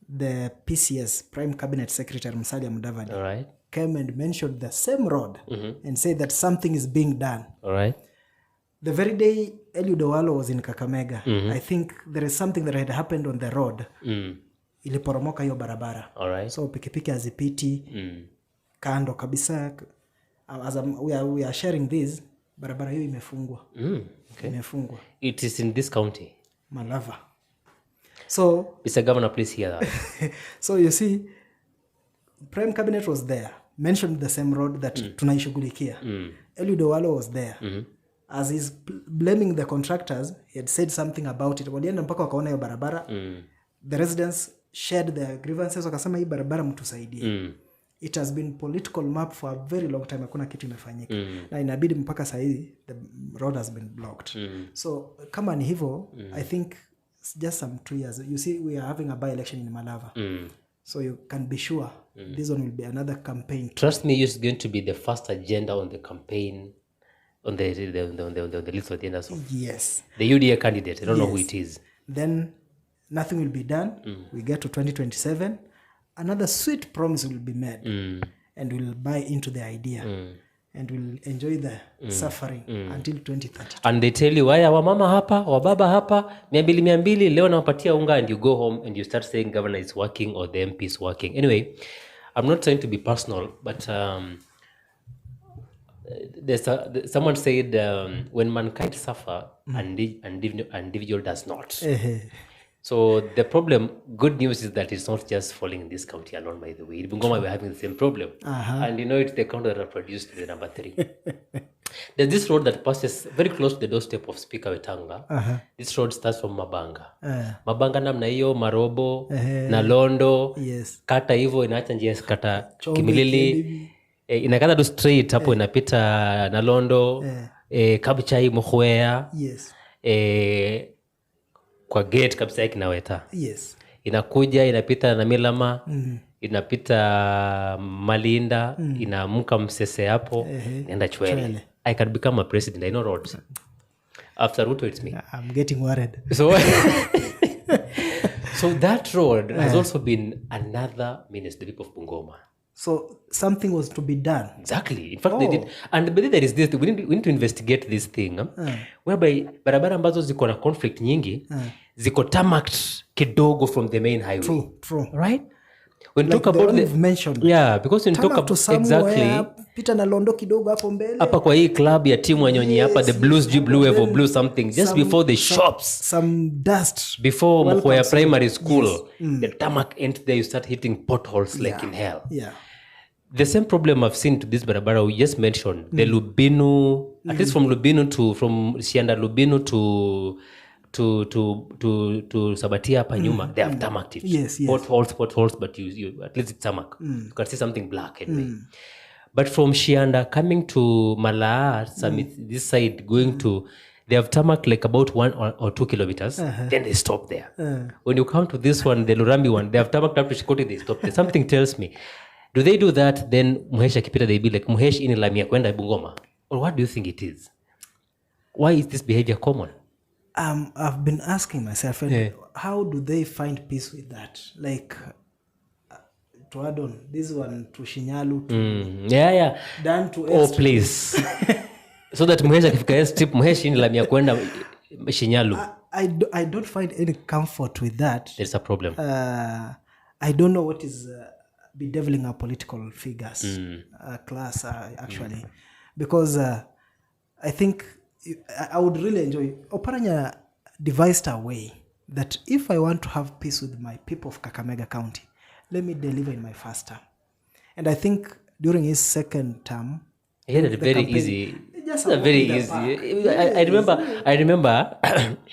The PCS, Prime Cabinet Secretary Musalia Mudavadi, All right. came and mentioned the same road and said that something is being done. All right. The very day Eliud Owalo was in Kakamega, I think there is something that had happened on the road. Iliporomoka hiyo barabara. All right. So pikipiki hazipiti kando kabisa. As we are sharing this, barabara hiyo imefungwa. Okay. Imefungwa. It is in this county. Malava. So Mr. Governor, please hear that. So you see, Prime Cabinet was there, mentioned the same road that tunaishughulikia. Eliud Owalo was there. As he's blaming the contractors, he had said something about it. Walienda mpaka wakaona hiyo barabara. The residents shared their grievances, wakasema hii barabara mtusaidie. It has been political map for a very long time. Hakuna kitu imefanyika. Na inabidi mpaka saa hii the road has been blocked. So kama ni hivyo, I think just some 2 years. You see, we are having a by-election in Malava. So you can be sure this one will be another campaign. Trust me, it's going to be the first agenda on the campaign, on the list of agendas. Yes. The UDA candidate. I don't know who it is. Then nothing will be done. We get to 2027. Another sweet promise will be made. And we'll buy into the idea. And we'll enjoy the suffering until 2030. And they tell you, waya wamama hapa, wababa hapa, 200 leo nawapatia unga, and you go home and you start saying governor is working or the MP is working. Anyway, I'm not trying to be personal, but someone said when mankind suffer, an individual does not. So the problem, good news is that it's not just falling in this county alone, by the way. In Bungoma, we're having the same problem. And you know, it's the county that produced the number 3. There's this road that passes very close to the doorstep of Speaker Wetanga. This road starts from Mabanga. Mabanga namna hiyo, Marobo, Nalondo, kata hivyo, inaacha njia kata Kimilili. Inakata tu straight, hapo inapita Nalondo, Kabuchai, Mukhwea. Kwa gate kabisa yake Kinaweta. Inakuja, inapita na Milama, inapita Malinda, inaamka Msese hapo, inaenda Chwele. I can become a president. I know roads. After Ruto, it's me. I'm getting worried. So that road has also been another menace to the people of Bungoma. So something was to be done. Exactly. In fact, they did. And but there is this, we need to investigate this thing. Whereby barabara ambazo ziko na conflict nyingi, ziko tarmacked kidogo from the main highway. True. Right? When like talk about you've mentioned. Yeah, because when talk about exactly pita na Londo kidogo hapo mbele. Hapa kwa hii club ya timu Wanyonyi hapa, the Blues Blue Evo Blue something, just before the shops. Some dust. Before Mkoya Primary School, the tarmac end there, you start hitting potholes like in hell. The same problem I've seen to this barabara we just mentioned, the Lubinu, at least from Shianda Lubinu to Sabatia hapa nyuma, they have tarmacked it. Potholes, but you at least it's tarmac. You can see something black anyway. But from Shianda coming to Malaa, this side going to, they have tarmac like about 1 or 2 kilometers. Then they stop there. When you come to this one, the Lurambi one, they have tarmac up to Shikoti, they stop there. Something tells me, do they do that? Then Muhesh akipita, they be like, Muhesh ini lamia kwenda Bungoma. Or what do you think it is? Why is this behavior common? I've been asking myself, how do they find peace with that? Like, to add on this one to Shinyalu to Yeah. down to Oh, please. So that Mhesh akifika strip Mhesh ni lamia kwenda Shinyalu. I don't find any comfort with that. There's a problem. I don't know what is bedeviling our political figures class actually, because I think I would really enjoy. Oparanya devised a way that if I want to have peace with my people of Kakamega County, let me deliver in my first term. And I think during his second term, he had it very easy. Just very easy. I remember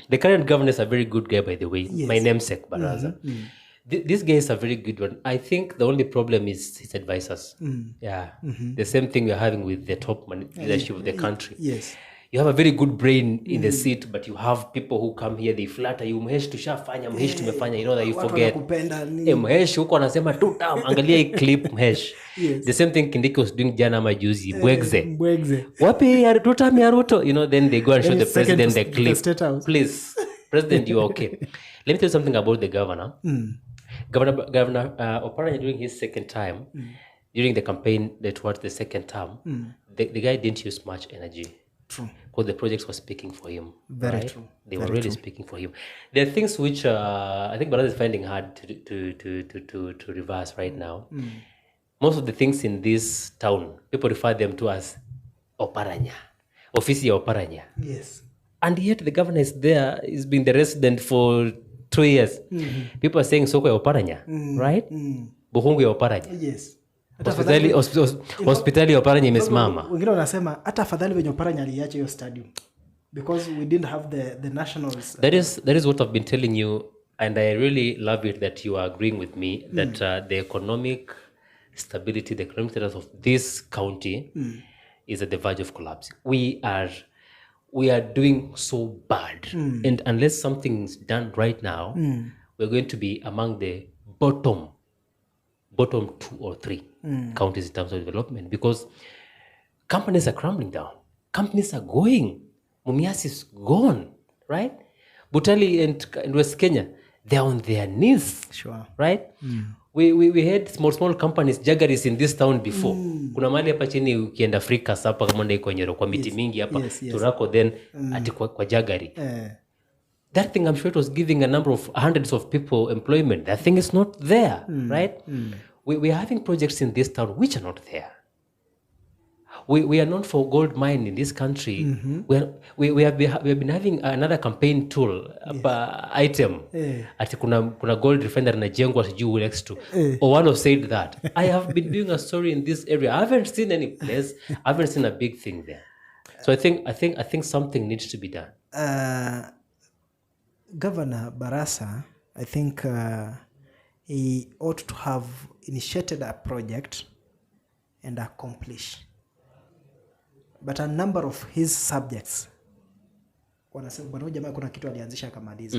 the current governor is a very good guy, by the way. Yes. My namesake, Baraza. This guy is a very good one. I think the only problem is his advisors. Yeah. The same thing we're having with the top leadership of the country. Yes. You have a very good brain in the seat, but you have people who come here, they flatter you. Mhesh tushafanya, Mhesh tumefanya, you know that you forget. Mhesh huko anasema tu tam, angalia hii clip Mhesh. Yes. The same thing Kindiki was doing jana majuzi, Bwegze. Wapi ya tutam ya Ruto? You know, then they go and show the president the clip. Please, president, you are okay. Let me tell you something about the governor. Governor Oparanya during his second time, during the campaign towards the second term, the guy didn't use much energy. True. Because the projects were speaking for him. Very true. They were really speaking for him. There are things which I think Baraza is finding hard to reverse right now. Most of the things in this town, people refer them to as Oparanya. Ofisi ya Oparanya. Yes. And yet the governor is there, he's been the resident for 2 years. People are saying soko ya Oparanya, right? Buhungu ya Oparanya. Yes. Hospitali ya Oparanya imesimama. Wengine wanasema hata afadhali venye Oparanya aliacha hiyo stadium because we didn't have the nationals. That is what I've been telling you, and I really love it that you are agreeing with me that the economic stability, the economic status of this county is at the verge of collapsing. We are doing so bad, and unless something's done right now, we're going to be among the bottom 2 or 3 counties in terms of development, because companies are crumbling down. Companies are going. Mumias is gone, right? Butali and West Kenya, they're on their knees. Sure. Right? We had small companies, Jagaris in this town before. Kuna mali hapa chini ukienda Afrika sapa kama ndio iko Nyero kwa miti mingi hapa Turako then ati kwa Jagari. That thing I'm sure it was giving a number of hundreds of people employment. That thing is not there, right? We are having projects in this town which are not there. We are known for gold mine in this country. We have been having another campaign tool item. Ati kuna gold refinery na jengwa sijui next to. Owano said that. I have been doing a story in this area. I haven't seen any place. I haven't seen a big thing there. So I think something needs to be done. Governor Barasa, I think he ought to have initiated a project and accomplished. But a number of his subjects, kuna kitu alianzisha akamaliza.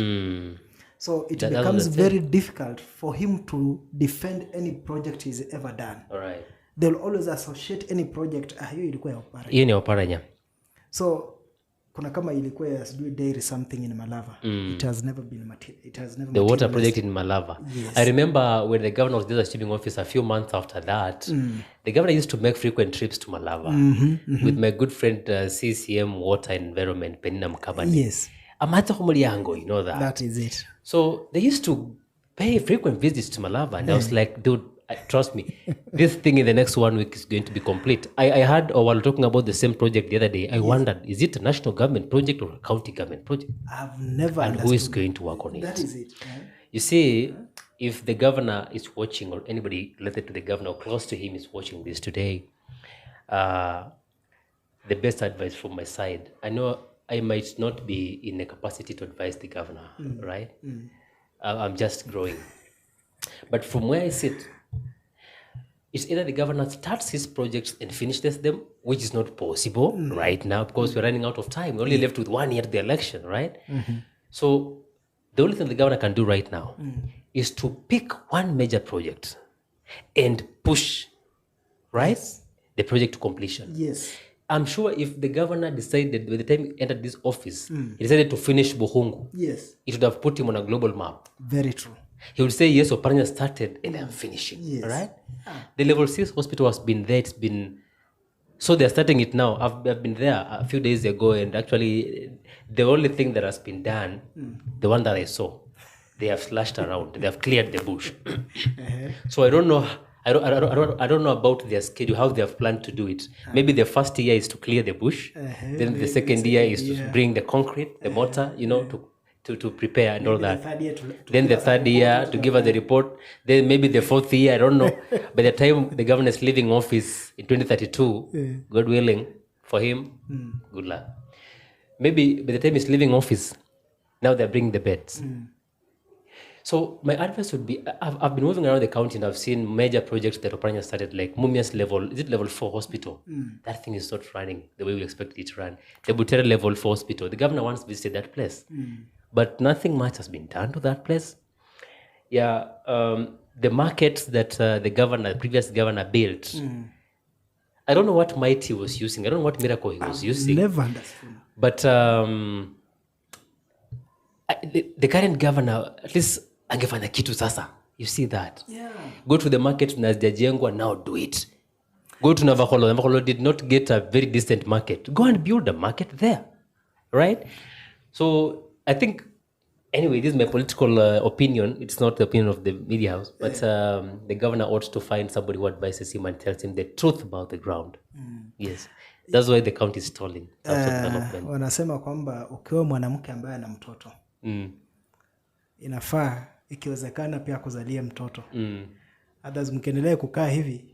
So it becomes very difficult for him to defend any project he's ever done. All right. They'll always associate any project, hiyo ilikuwa ya Oparanya. Hiyo ni Oparanya. So kuna kama ilikuwa ya sijui dairy something in Malava. It has never been the water project in Malava. Yes. I remember when the governor was there achieving office a few months after that, the governor used to make frequent trips to Malava with my good friend CCM Water and Environment, Penina Mkabani. Yes. Amata Humuriango, you know that. That is it. So they used to pay frequent visits to Malava, and I was like, dude, trust me, this thing in the next 1 week is going to be complete. I heard while talking about the same project the other day, I wondered, is it a national government project or a county government project? I've never understood. And who is going to work on it? That is it. You see, if the governor is watching, or anybody related to the governor or close to him is watching this today, the best advice from my side, I know I might not be in a capacity to advise the governor, right? I'm just growing. But from where I sit, it's either the governor starts his projects and finishes them, which is not possible right now because we're running out of time. We're only left with 1 year to the election, right? So the only thing the governor can do right now is to pick one major project and push, right, the project to completion. Yes. I'm sure if the governor decided, by the time he entered this office, he decided to finish Buhungu, yes, it would have put him on a global map. Very true. He would say, yes, Oparanya started and I'm finishing. Yes. Right? The level 6 hospital has been there. It's been... So they're starting it now. I've been there a few days ago, and actually the only thing that has been done, the one that I saw, they have slashed around. They have cleared the bush. So I don't know. I don't know about their schedule, how they have planned to do it. Maybe the first year is to clear the bush. Then the second year is to bring the concrete, the mortar, to prepare and all that. Then the third year to give us the report. Then maybe the fourth year, I don't know. By the time the governor is leaving office in 2032, God willing, for him, good luck. Maybe by the time he's leaving office, now they're bringing the beds. So my advice would be, I've been moving around the county and I've seen major projects that Oparanya started, like Mumias level, is it level 4 hospital? That thing is not running the way we expect it to run. The Butere level 4 hospital, the governor once visited that place. But nothing much has been done to that place. Yeah, the markets that the previous governor built, I don't know what might he was using. I don't know what miracle he was using. Never understood. But the current governor, at least angefanya kitu sasa. You see that? Yeah. Go to the market na zijajengwa, now do it. Go to Navakholo. Navakholo did not get a very decent market. Go and build a market there. Right? So I think, anyway, this is my political opinion. It's not the opinion of the media house. But the governor ought to find somebody who advises him and tells him the truth about the ground. Yes. That's why the county is stalling. Wanasema kwamba ukiwa mwanamke ambaye ana mtoto, inafaa ikiwezekana pia kuzalia mtoto. Others mkiendelea kukaa hivi,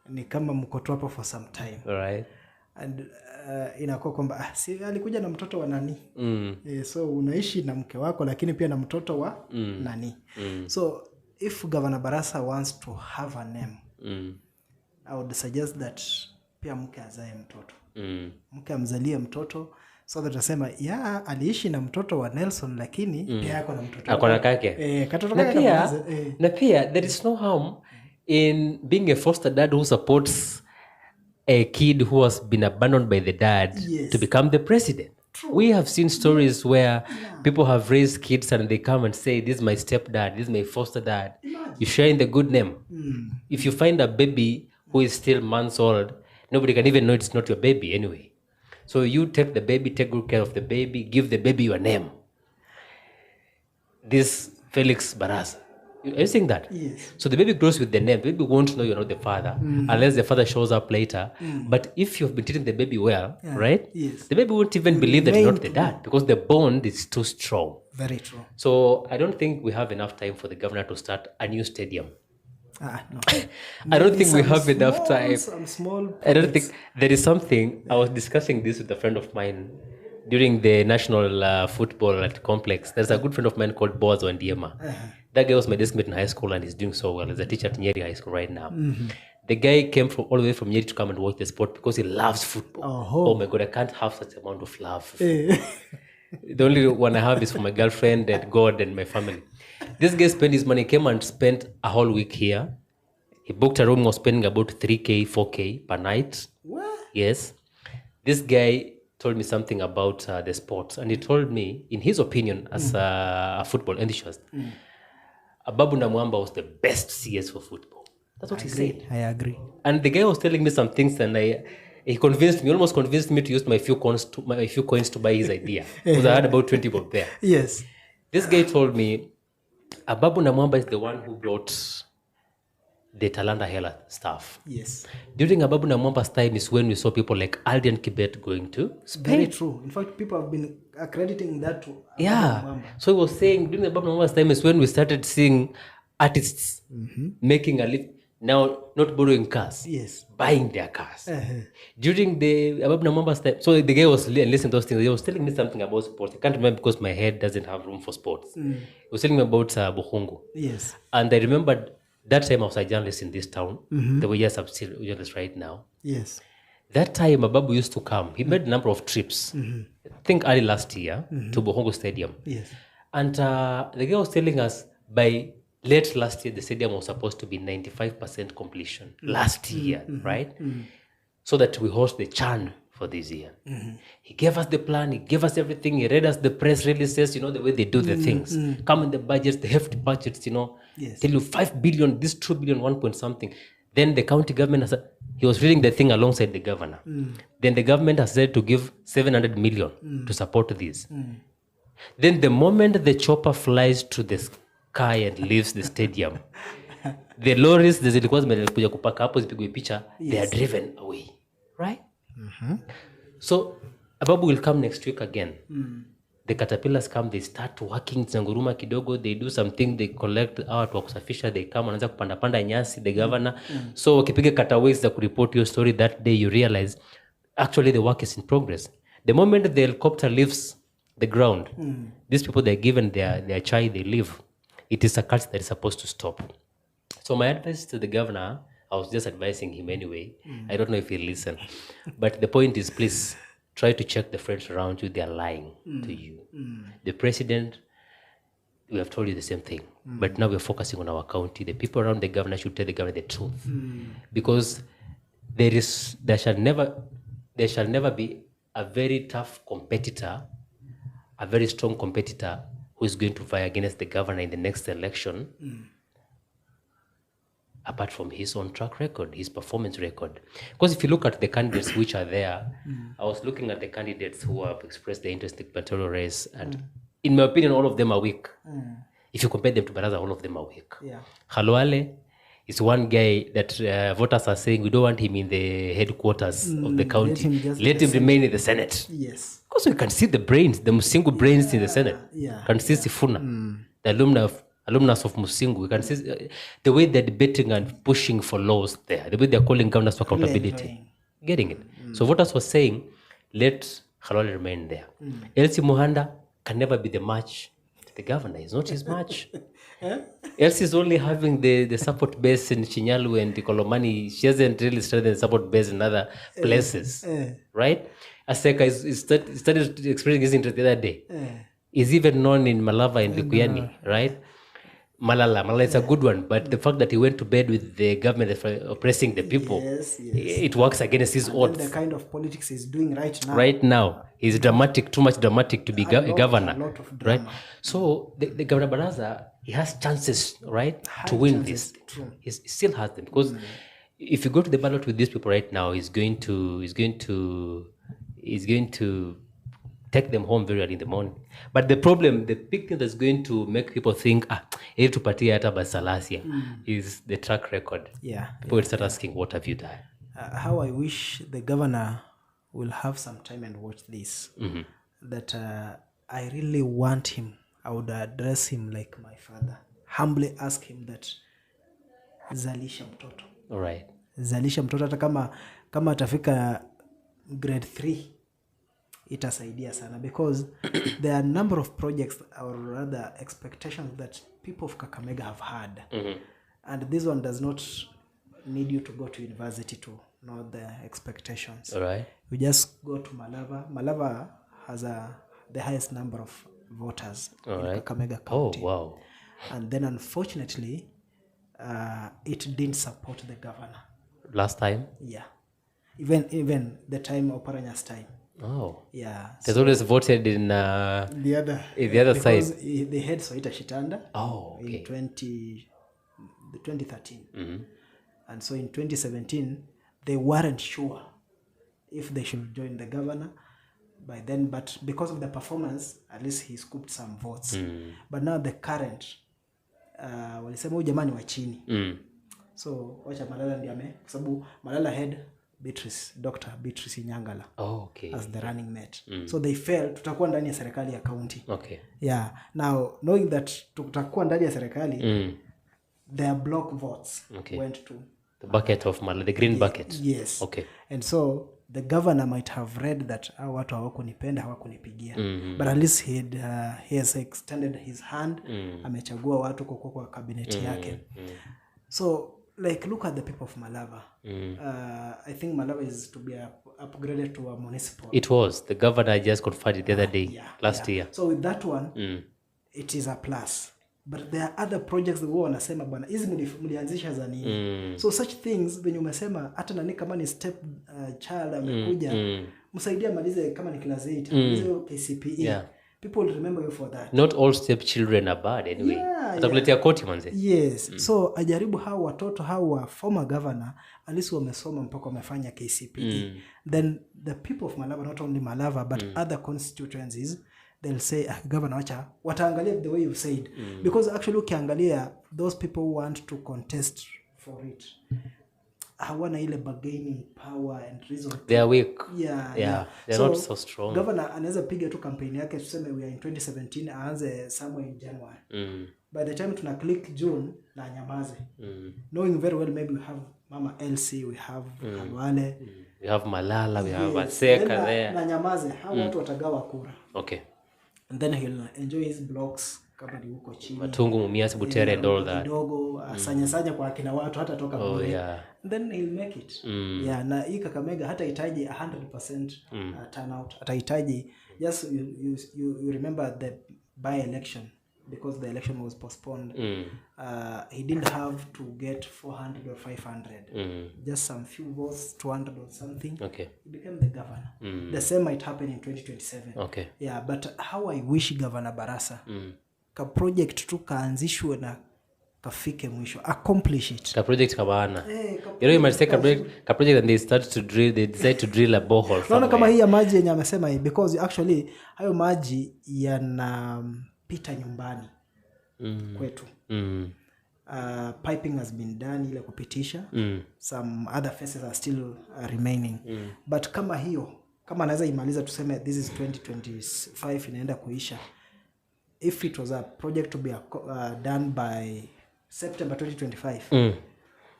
ni kama mko tu hapo for some time. Alright. And inakuwa kwamba si alikuja na mtoto wa nani. So unaishi na mke wako lakini pia na mtoto wa nani. So if Governor Barasa wants to have a name, I would suggest that pia mke azae mtoto. Mke amzalie mtoto, so that asema aliishi na mtoto wa Nelson lakini pia yako na mtoto. Akona kake. Katoto kake. Na pia there is no harm in being a foster dad who supports a kid who has been abandoned by the dad to become the president. True. We have seen stories where people have raised kids and they come and say, this is my stepdad, this is my foster dad. You share in the good name. If you find a baby who is still months old, nobody can even know it's not your baby anyway. So you take the baby, take good care of the baby, give the baby your name. This Felix Barasa. Are you saying that? Yes. So the baby grows with the name. The baby won't know you're not the father unless the father shows up later. But if you've been treating the baby well, right? Yes. The baby won't even believe that you're not the dad because the bond is too strong. Very true. So I don't think we have enough time for the governor to start a new stadium. No. I don't think we have enough time. Some small I don't think there is something. I was discussing this with a friend of mine during the national football at complex. There's a good friend of mine called Boaz Wandiema. That guy was my desk mate in high school and he's doing so well. He's a teacher at Nyeri High School right now. The guy came all the way from Nyeri to come and watch the sport because he loves football. Oh my God, I can't have such amount of love for football. The only one I have is for my girlfriend and God and my family. This guy spent his money, came and spent a whole week here. He booked a room, was spending about 3K, 4K per night. What? Yes. This guy told me something about the sports. And he told me, in his opinion, as a football enthusiast, Ababu Namwamba was the best CS for football. That's what he said. I agree. And the guy was telling me some things and he almost convinced me to use my few coins to buy his idea. Because I had about 20 bob there. Yes. This guy told me, Ababu Namwamba is the one who brought the Talanta Hela stuff. Yes. During Ababu Namwamba's time is when we saw people like Aldi and Kibet going to Spain. Very true. In fact, people have been accrediting that to Ababu Namwamba. So he was saying during the Ababu Namwamba's time is when we started seeing artists making a living. Now, not borrowing cars. Yes. Buying their cars. During the Ababu Namwamba's time, so the guy was listening to those things. He was telling me something about sports. I can't remember because my head doesn't have room for sports. He was telling me about Buhungu. Yes. And I remembered that time I was a journalist in this town. The way I'm still a journalist right now. Yes. That time Ababu used to come. He made a number of trips. I think early last year to Buhungu Stadium. Yes. And the guy was telling us by late last year, the stadium was supposed to be 95% completion last year, right? So that we host the CHAN for this year. He gave us the plan, he gave us everything, he read us the press releases, the way they do the things. Come in the budgets, the hefty budgets, Yes. tell you 5 billion, this 2 billion, 1 point something. Then the county government he was reading the thing alongside the governor. Then the government has said to give 700 million to support this. Then the moment the chopper flies to the sky and leaves the stadium, the lorries zilikuwa zimekuja kupaka hapo zipigwe picha, they are driven away, right? So Ababu will come next week again. The caterpillars come, they start working Zanguruma kidogo, they do something, they collect out wa kusafisha, they come wanaanza kupanda nyasi, the governor. So wakipiga cutaways za kureport your story that day, you realize actually the work is in progress. The moment the helicopter leaves the ground, these people, they're given their chai, they leave. It is a culture that is supposed to stop. So my advice to the governor, I was just advising him anyway. I don't know if he'll listen. But the point is, please try to check the friends around you. They are lying to you. The president, we have told you the same thing. But now we're focusing on our county. The people around the governor should tell the governor the truth. Because there shall never be a very tough competitor, a very strong competitor who is going to fight against the governor in the next election, apart from his own track record, his performance record. Because if you look at the candidates which are there, I was looking at the candidates who have expressed their interest in the gubernatorial race, and in my opinion, all of them are weak. If you compare them to Baraza, all of them are weak. Khalwale is one guy that voters are saying, we don't want him in the headquarters of the county. Let him remain in the Senate. Yes. Because we can see the brains, the Musingu brains in the Senate. Can see Sifuna, the alumnus of Musingu. We can see the way they're debating and pushing for laws there, the way they're calling governors for accountability. Getting it. So voters were saying, let Khalwale remain there. Elsie Muhanda can never be the match to the governor. It's not his match. Elsie is only having the support base in Chinyalu and Kolomani. She hasn't really started the support base in other places. Right? Aseka started expressing his interest the other day. Is even known in Malava and Likuyani, right? Malala is a good one, but the fact that he went to bed with the government oppressing the people, it works against his odds. The kind of politics he's doing right now. Right now, he's dramatic, too much dramatic to be a governor, right? So the Governor Baraza, he has chances, right, to win this. He still has them, because if you go to the ballot with these people right now, he's going to take them home very early in the morning. But the problem, the big thing that's going to make people think, to party at Basalasia, is the track record. People will start asking, what have you done? How I wish the governor will have some time and watch this. That I really want him. I would address him like my father. Humbly ask him that, zalisha mtoto. All right. Zalisha mtoto, hata kama atafika grade 3. Itasaidia sana, because there are a number of projects, or rather expectations, that people of Kakamega have had. And this one does not need you to go to university to know the expectations. All right. You just go to Malava. Malava has the highest number of voters in Kakamega County. Oh, wow. And then unfortunately, it didn't support the governor. Last time? Yeah. Even the time Oparanya's time. Oh. Yeah. There's always voted in the other side. Because they had Soita Shitanda in 2013. And so in 2017, they weren't sure if they should join the governor by then. But because of the performance, at least he scooped some votes. But now the current, walisema huyu jamani wa chini. So wacha Malala ndiye kwa sababu Malala had Dr. Beatrice Nyangala as the running mate. So they felt tutakuwa ndani ya serikali ya county. Yeah. Now, knowing that tutakuwa ndani ya serikali, their block votes went to the bucket of Malala, the green bucket. Yes. Okay. And so the governor might have read that watu hawakunipenda, hawakunipigia. But at least he has extended his hand. Amechagua watu kwa cabinet yake. So like, look at the people of Malava. I think Malava is to be upgraded to a municipal. It was. The governor just confirmed it the other day, last year. So with that one, it is a plus. But there are other projects that wanasema bwana hizi mlianzisha za nini. So such things when umesema hata nani kama ni step child amekuja msaidia malize kama ni class 8 malize KCPE. Yeah. People will remember you for that. Not all step children are bad anyway. Atakuletea koti manze. Yes. So ajaribu hao watoto hao wa former governor alisi wamesoma mpaka wamefanya KCPE. Then the people of Malava, not only Malava but other constituencies, they'll say governor wacha wataangalia the way you said, because actually ukiangalia those people who want to contest for it hawana ile bargaining power and reason. They are weak. Yeah. They're not so strong. Governor anaweza piga tu campaign yake tuseme we are in 2017 aanze somewhere in January. By the time tuna click June na nyamaze. Knowing very well maybe we have Mama Elsie, we have Kalwale, we have Malala, we have Aseka there. Na nyamaze hao watu watagawa kura. Okay. And then he'll enjoy his blocks kama ni huko chini. Matungu, Mumias, Butere and all that. Kidogo sanya kwa kina watu hata toka bure. Then he'll make it. Na hii Kakamega hata hitaji 100% turnout. Atahitaji just you remember the by election, because the election was postponed. He didn't have to get 400 or 500. Just some few votes, 200 or something. Okay. He became the governor. The same might happen in 2027. Okay. Yeah, but how I wish Governor Barasa ka project tu kaanzishwe na kafike mwisho, accomplish it. Ka project kabana. You know, you must take a project and they decide to drill a borehole. Naona kama hii ya maji yenye amesema hii, because actually hayo maji yanapita nyumbani kwetu. Piping has been done ile kupitisha. Some other phases are still remaining. But kama hiyo, kama anaweza imaliza tuseme this is 2025 inaenda kuisha. If it was a project to be done by September 2025,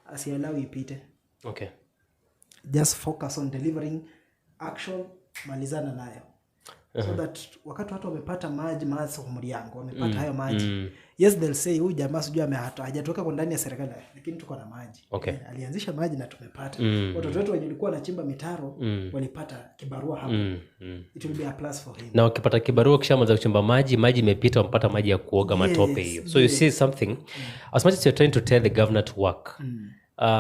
asialau ipite. Okay. Just focus on delivering action, malizana nayo. So that wakati watu wamepata maji maso kumuriango, wamepata hayo maji. Yes, they'll say huyu jamaa sijui hajatoka kwa ndani ya serikali, lakini tuko na maji. Okay. Alianzisha maji na tumepata. Watoto wetu walikuwa wanachimba mitaro, walipata kibarua hapo. It will be a plus for him. Na ukipata kibarua kisha mwanza kuchimba maji imepita, umpata maji ya kuoga matope hiyo. So you see something, as much as you're trying to tell the governor to work,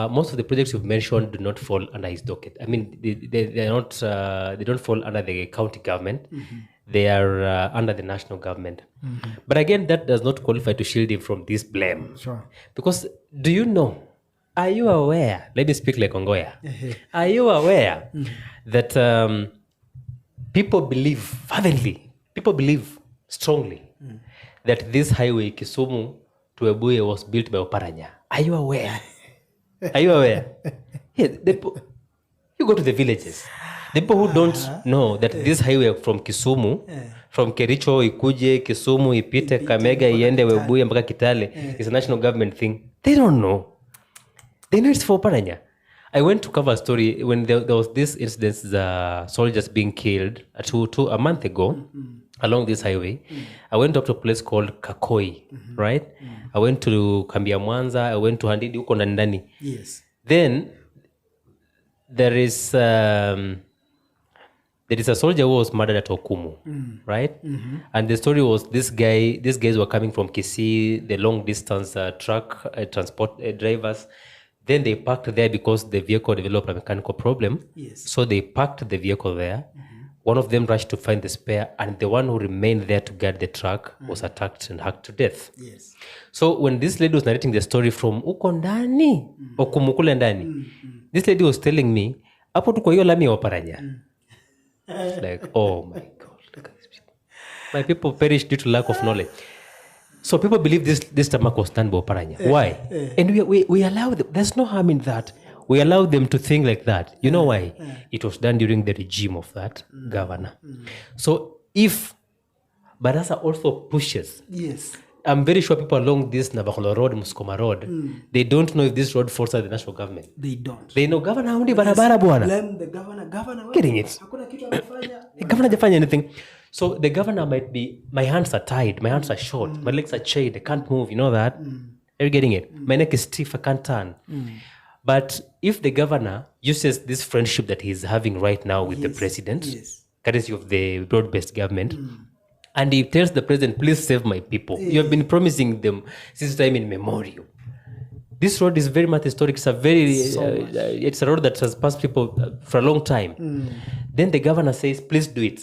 most of the projects you've mentioned do not fall under his docket. I mean, they're not. They don't fall under the county government. They are under the national government. But again, that does not qualify to shield him from this blame. Sure. Because do you know? Are you aware? Let me speak like Ongoya. Are you aware that people believe fervently? People believe strongly that this highway Kisumu to Ebuye was built by Oparanya. Are you aware? Are you aware? Yeah, you go to the villages. The people who don't know that this highway from Kisumu, from Kericho, ikuje, Kisumu, ipite, Kakamega, iende, Webuye, mpaka Kitale, is a national government thing. They don't know. They know it's for Paranya. I went to cover a story when there was this incident, soldiers being killed a month ago along this highway. I went up to a place called Kakoi, right? I went to Kambia Mwanza, I went to Handidi, huko ndani. Yes. Then there is a soldier who was murdered at Okumu, right? And the story was these guys were coming from Kisii, the long distance truck transport drivers. Then they parked there because the vehicle developed a mechanical problem. Yes. So they parked the vehicle there. One of them rushed to find the spare, and the one who remained there to guard the truck was attacked and hacked to death. Yes. So when this lady was narrating the story from uko ndani, Okumukule ndani, this lady was telling me, hapo tu kwa hiyo lami ya Oparanya. Like, oh my God, look at these people. My people perish due to lack of knowledge. So people believe this tamak was done by Oparanya. Why? And we allow them. There's no harm in that. We allow them to think like that. You know why? It was done during the regime of that governor. So if Barasa also pushes, yes, I'm very sure people along this Navakholo Road, Muskoma Road, they don't know if this road falls under the national government. They don't. They know governor hundi barabara bwana. Blame the governor. Governor. Getting it. Hakuna kitu amefanya. The governor hajafanya anything. So the governor might be, my hands are tied, my hands are short, my legs are chained, I can't move, you know that? Are you getting it? My neck is stiff, I can't turn. But if the governor uses this friendship that he's having right now with the president, courtesy of the broad-based government, and he tells the president, please save my people. You have been promising them since time immemorial. This road is very much historic. It's a very, it's a road that has passed people for a long time. Then the governor says, please do it.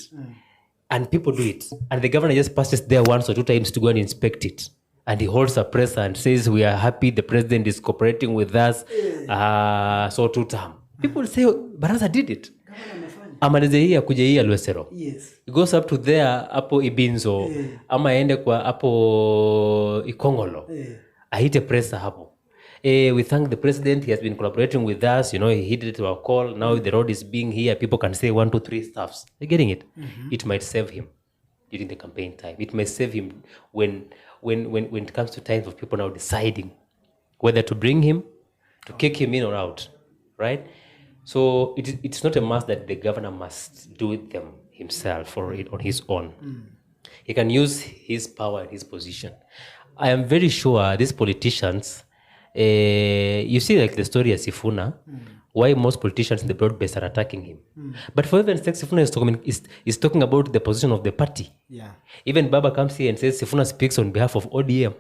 And people do it. And the governor just passes there once or two times to go and inspect it. And he holds a presser and says, we are happy the president is cooperating with us. So 2 term. People say, Baraza did it. Amalize hii akuja hii Alwesero. Yes. It goes up to there, hapo Ibinzo. Ama ende kwa hapo Ikongolo. Ahite presser hapo. We thank the president. He has been collaborating with us. You know, he heeded our call. Now the road is being here. People can say 1, 2, 3 stuffs. You're getting it? It might save him during the campaign time. It may save him when it comes to times of people now deciding whether to bring him, to kick him in or out, right? So it's not a must that the governor must do it them himself or on his own. He can use his power and his position. I am very sure these politicians, you see like the story of Sifuna, why most politicians in the broad base are attacking him. But for even sake, Sifuna is talking about the position of the party. Yeah. Even Baba comes here and says Sifuna speaks on behalf of ODM.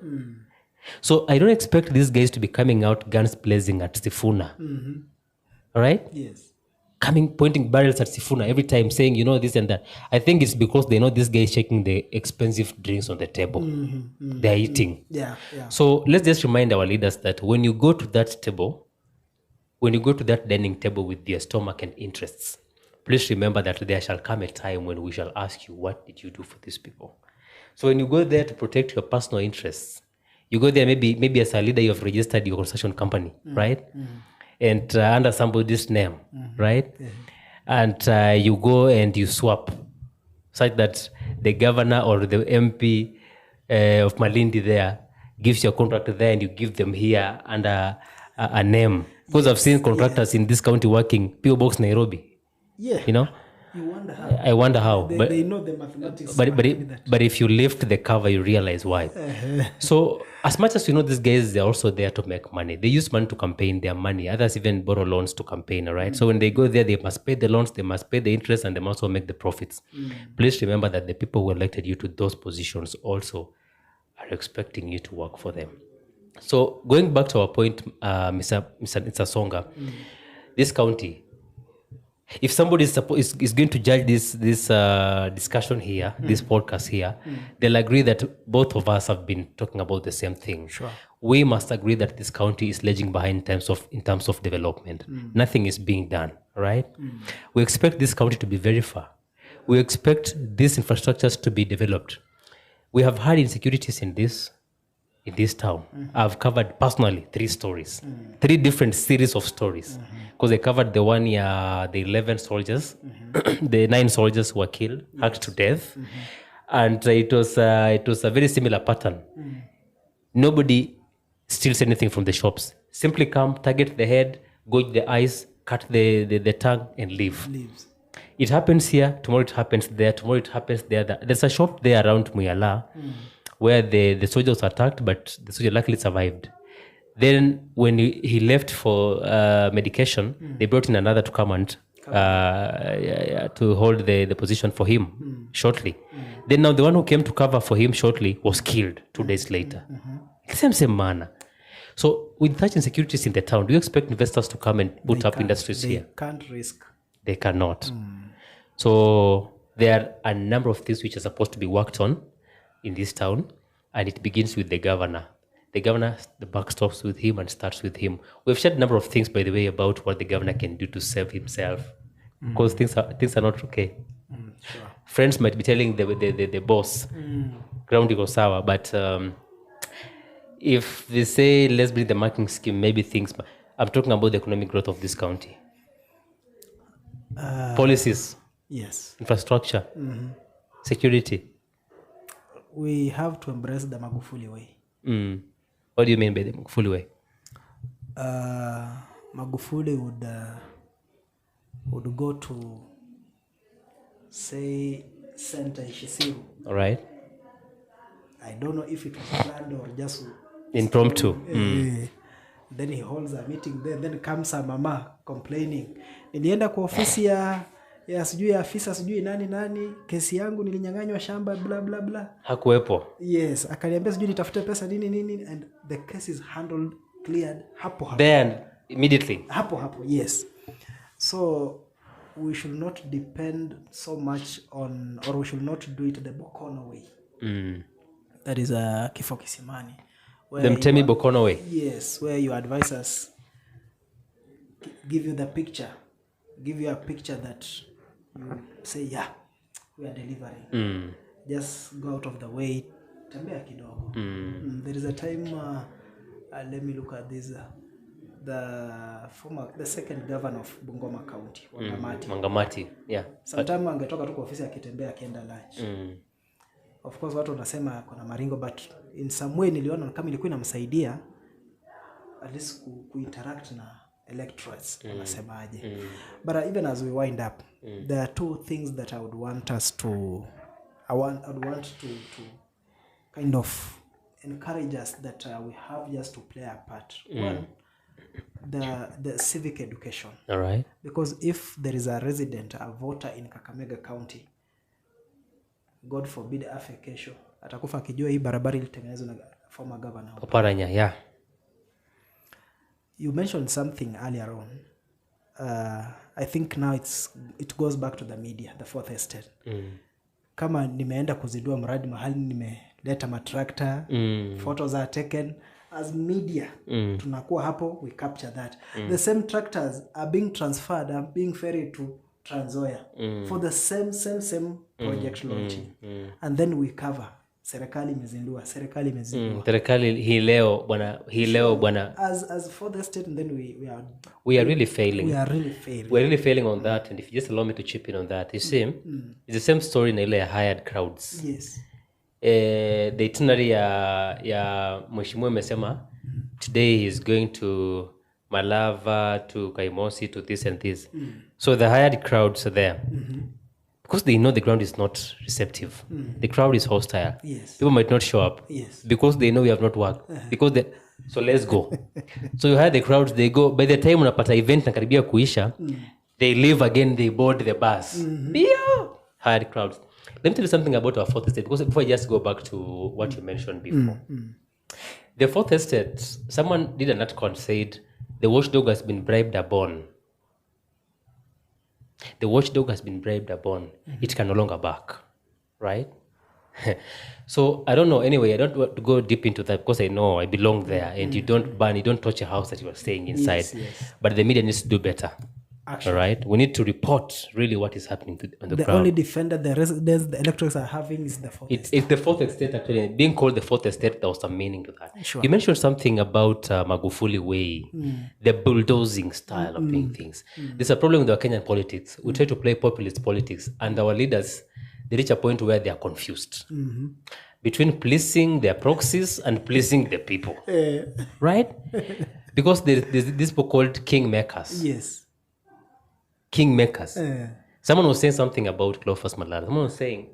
So I don't expect these guys to be coming out guns blazing at Sifuna. All right? Yes. Pointing barrels at Sifuna every time saying, you know, this and that. I think it's because they know this guy is shaking the expensive drinks on the table. They're eating. Yeah. So let's just remind our leaders that when you go to that table, when you go to that dining table with your stomach and interests, please remember that there shall come a time when we shall ask you, what did you do for these people? So when you go there to protect your personal interests, you go there maybe as a leader, you have registered your construction company, right? And under somebody's name, right? And you go and you swap such that the governor or the MP of Malindi there gives you a contract there and you give them here under a name. Because I've seen contractors in this county working, PO Box Nairobi. Yeah. You know? You wonder how. I wonder how. They know the mathematics. But if you lift the cover, you realize why. So as much as you know these guys, they're also there to make money. They use money to campaign their money. Others even borrow loans to campaign, right? So when they go there, they must pay the loans, they must pay the interest, and they must also make the profits. Please remember that the people who elected you to those positions also are expecting you to work for them. So going back to our point, Mr. Songa, this county, if somebody is going to judge this discussion here, this podcast here, they'll agree that both of us have been talking about the same thing. Sure. We must agree that this county is lagging behind in terms of development. Nothing is being done, right? We expect this county to be very far. We expect these infrastructures to be developed. We have had insecurities in this town. I've covered personally 3 stories, 3 different series of stories. Because I covered the one year, the 11 soldiers, the 9 soldiers were killed, hacked to death. And it was a very similar pattern. Nobody steals anything from the shops. Simply come, target the head, gouge the eyes, cut the tongue, and leave. Leaves. It happens here, tomorrow it happens there, tomorrow it happens there. There's a shop there around Muyala where the soldier was attacked, but the soldier luckily survived. Then when he left for medication, they brought in another to come and to hold the position for him shortly. Then now the one who came to cover for him shortly was killed 2 days later. Same manner. So with such insecurities in the town, do you expect investors to come and put up industries here? They can't risk. They cannot. So there are a number of things which are supposed to be worked on in this town, and it begins with the governor. The governor, the buck stops with him and starts with him. We've shared a number of things, by the way, about what the governor can do to save himself, because things are not okay. Sure. Friends might be telling the boss, ground goes sour, but if they say let's bring the marking scheme, maybe things. I'm talking about the economic growth of this county, policies, Yes. infrastructure, security. We have to embrace the Magufuli way. What do you mean by the Magufuli way? Magufuli would go to, say, Center Ishisiru. All right. I don't know if it was planned or just Impromptu. Then he holds a meeting there. Then comes a mama complaining, nilienda kwa ofisi ya sijui ya afisa sijui nani, kesi yangu nilinyang'anywa shamba bla bla bla. Hakuwepo. Yes, akaniambia sijui nitafute pesa nini, and the case is handled cleared hapo. There and immediately. Hapo, yes. So we should not depend so much on, or we should not do it the Bokono way. That is a kifo kisimani. The Mtemi Bokono way. Yes, where your advisors give you a picture that you say, yeah, we are delivering. Just go out of the way. Tembea kidogo. There is a time, let me look at this. The second governor of Bungoma County, Wangamati, yeah. Sometimes angetoka tu kwa ofisi akitembea akienda lunch. Of course watu wanasema kuna maringo, but in some way niliona kama ilikuwa inamsaidia at least ku-interact na electorates, wanasemaje. But even as we wind up, there are two things that I would want us to kind of encourage us that we have just to play a part. One, the civic education. All right. Because if there is a resident, a voter in Kakamega County, God forbid afe kesho, atakufa akijua hii barabara ilitengenezwa na former governor. Oparanya, yeah. You mentioned something earlier on. I think now it goes back to the media, the fourth estate. Kama nimeenda kuzindua mradi mahali, nimeleta matrakta, photos are taken. As media, tunakuwa hapo, we capture that. The same tractors are being transferred, are being ferried to Trans Nzoia for the same project launching. And then we cover. Serikali imezindua. Serikali hii leo bwana. As for the state, and then we are really failing. We are really failing on that. And if you just allow me to chip in on that, you see, it's the same story in ile hired crowds. Yes. The itinerary ya mheshimiwa amesema today he is going to Malava, to Kaimosi, to this and this. So the hired crowds are there because they know the ground is not receptive. The crowd is hostile. Yes. People might not show up. Yes. Because they know we have not worked. So let's go. So you hire the crowds, they go. By the time unapata event na karibia kuisha, they leave again, they board the bus. Hired crowds. Let me tell you something about our fourth estate, because before I just go back to what you mentioned before. The fourth estate, someone did an article and said, the watchdog has been bribed a bond. The watchdog has been bribed a bond. It can no longer bark, right? So I don't know. Anyway, I don't want to go deep into that because I know I belong there, and you don't burn, you don't touch a house that you are staying inside. Yes. But the media needs to do better. Actually, all right, we need to report really what is happening on the ground. The only defender the residents, the electors are having is the fourth estate. It's the fourth estate, actually. Being called the fourth estate, there was some meaning to that. Sure. You mentioned something about Magufuli way, the bulldozing style of doing things. There's a problem with our Kenyan politics. We try to play populist politics, and our leaders, they reach a point where they are confused between pleasing their proxies and pleasing the people. Right? Because there's this book called kingmakers. Yes. Kingmakers. Someone was saying something about Cleophas Malala. Someone was saying,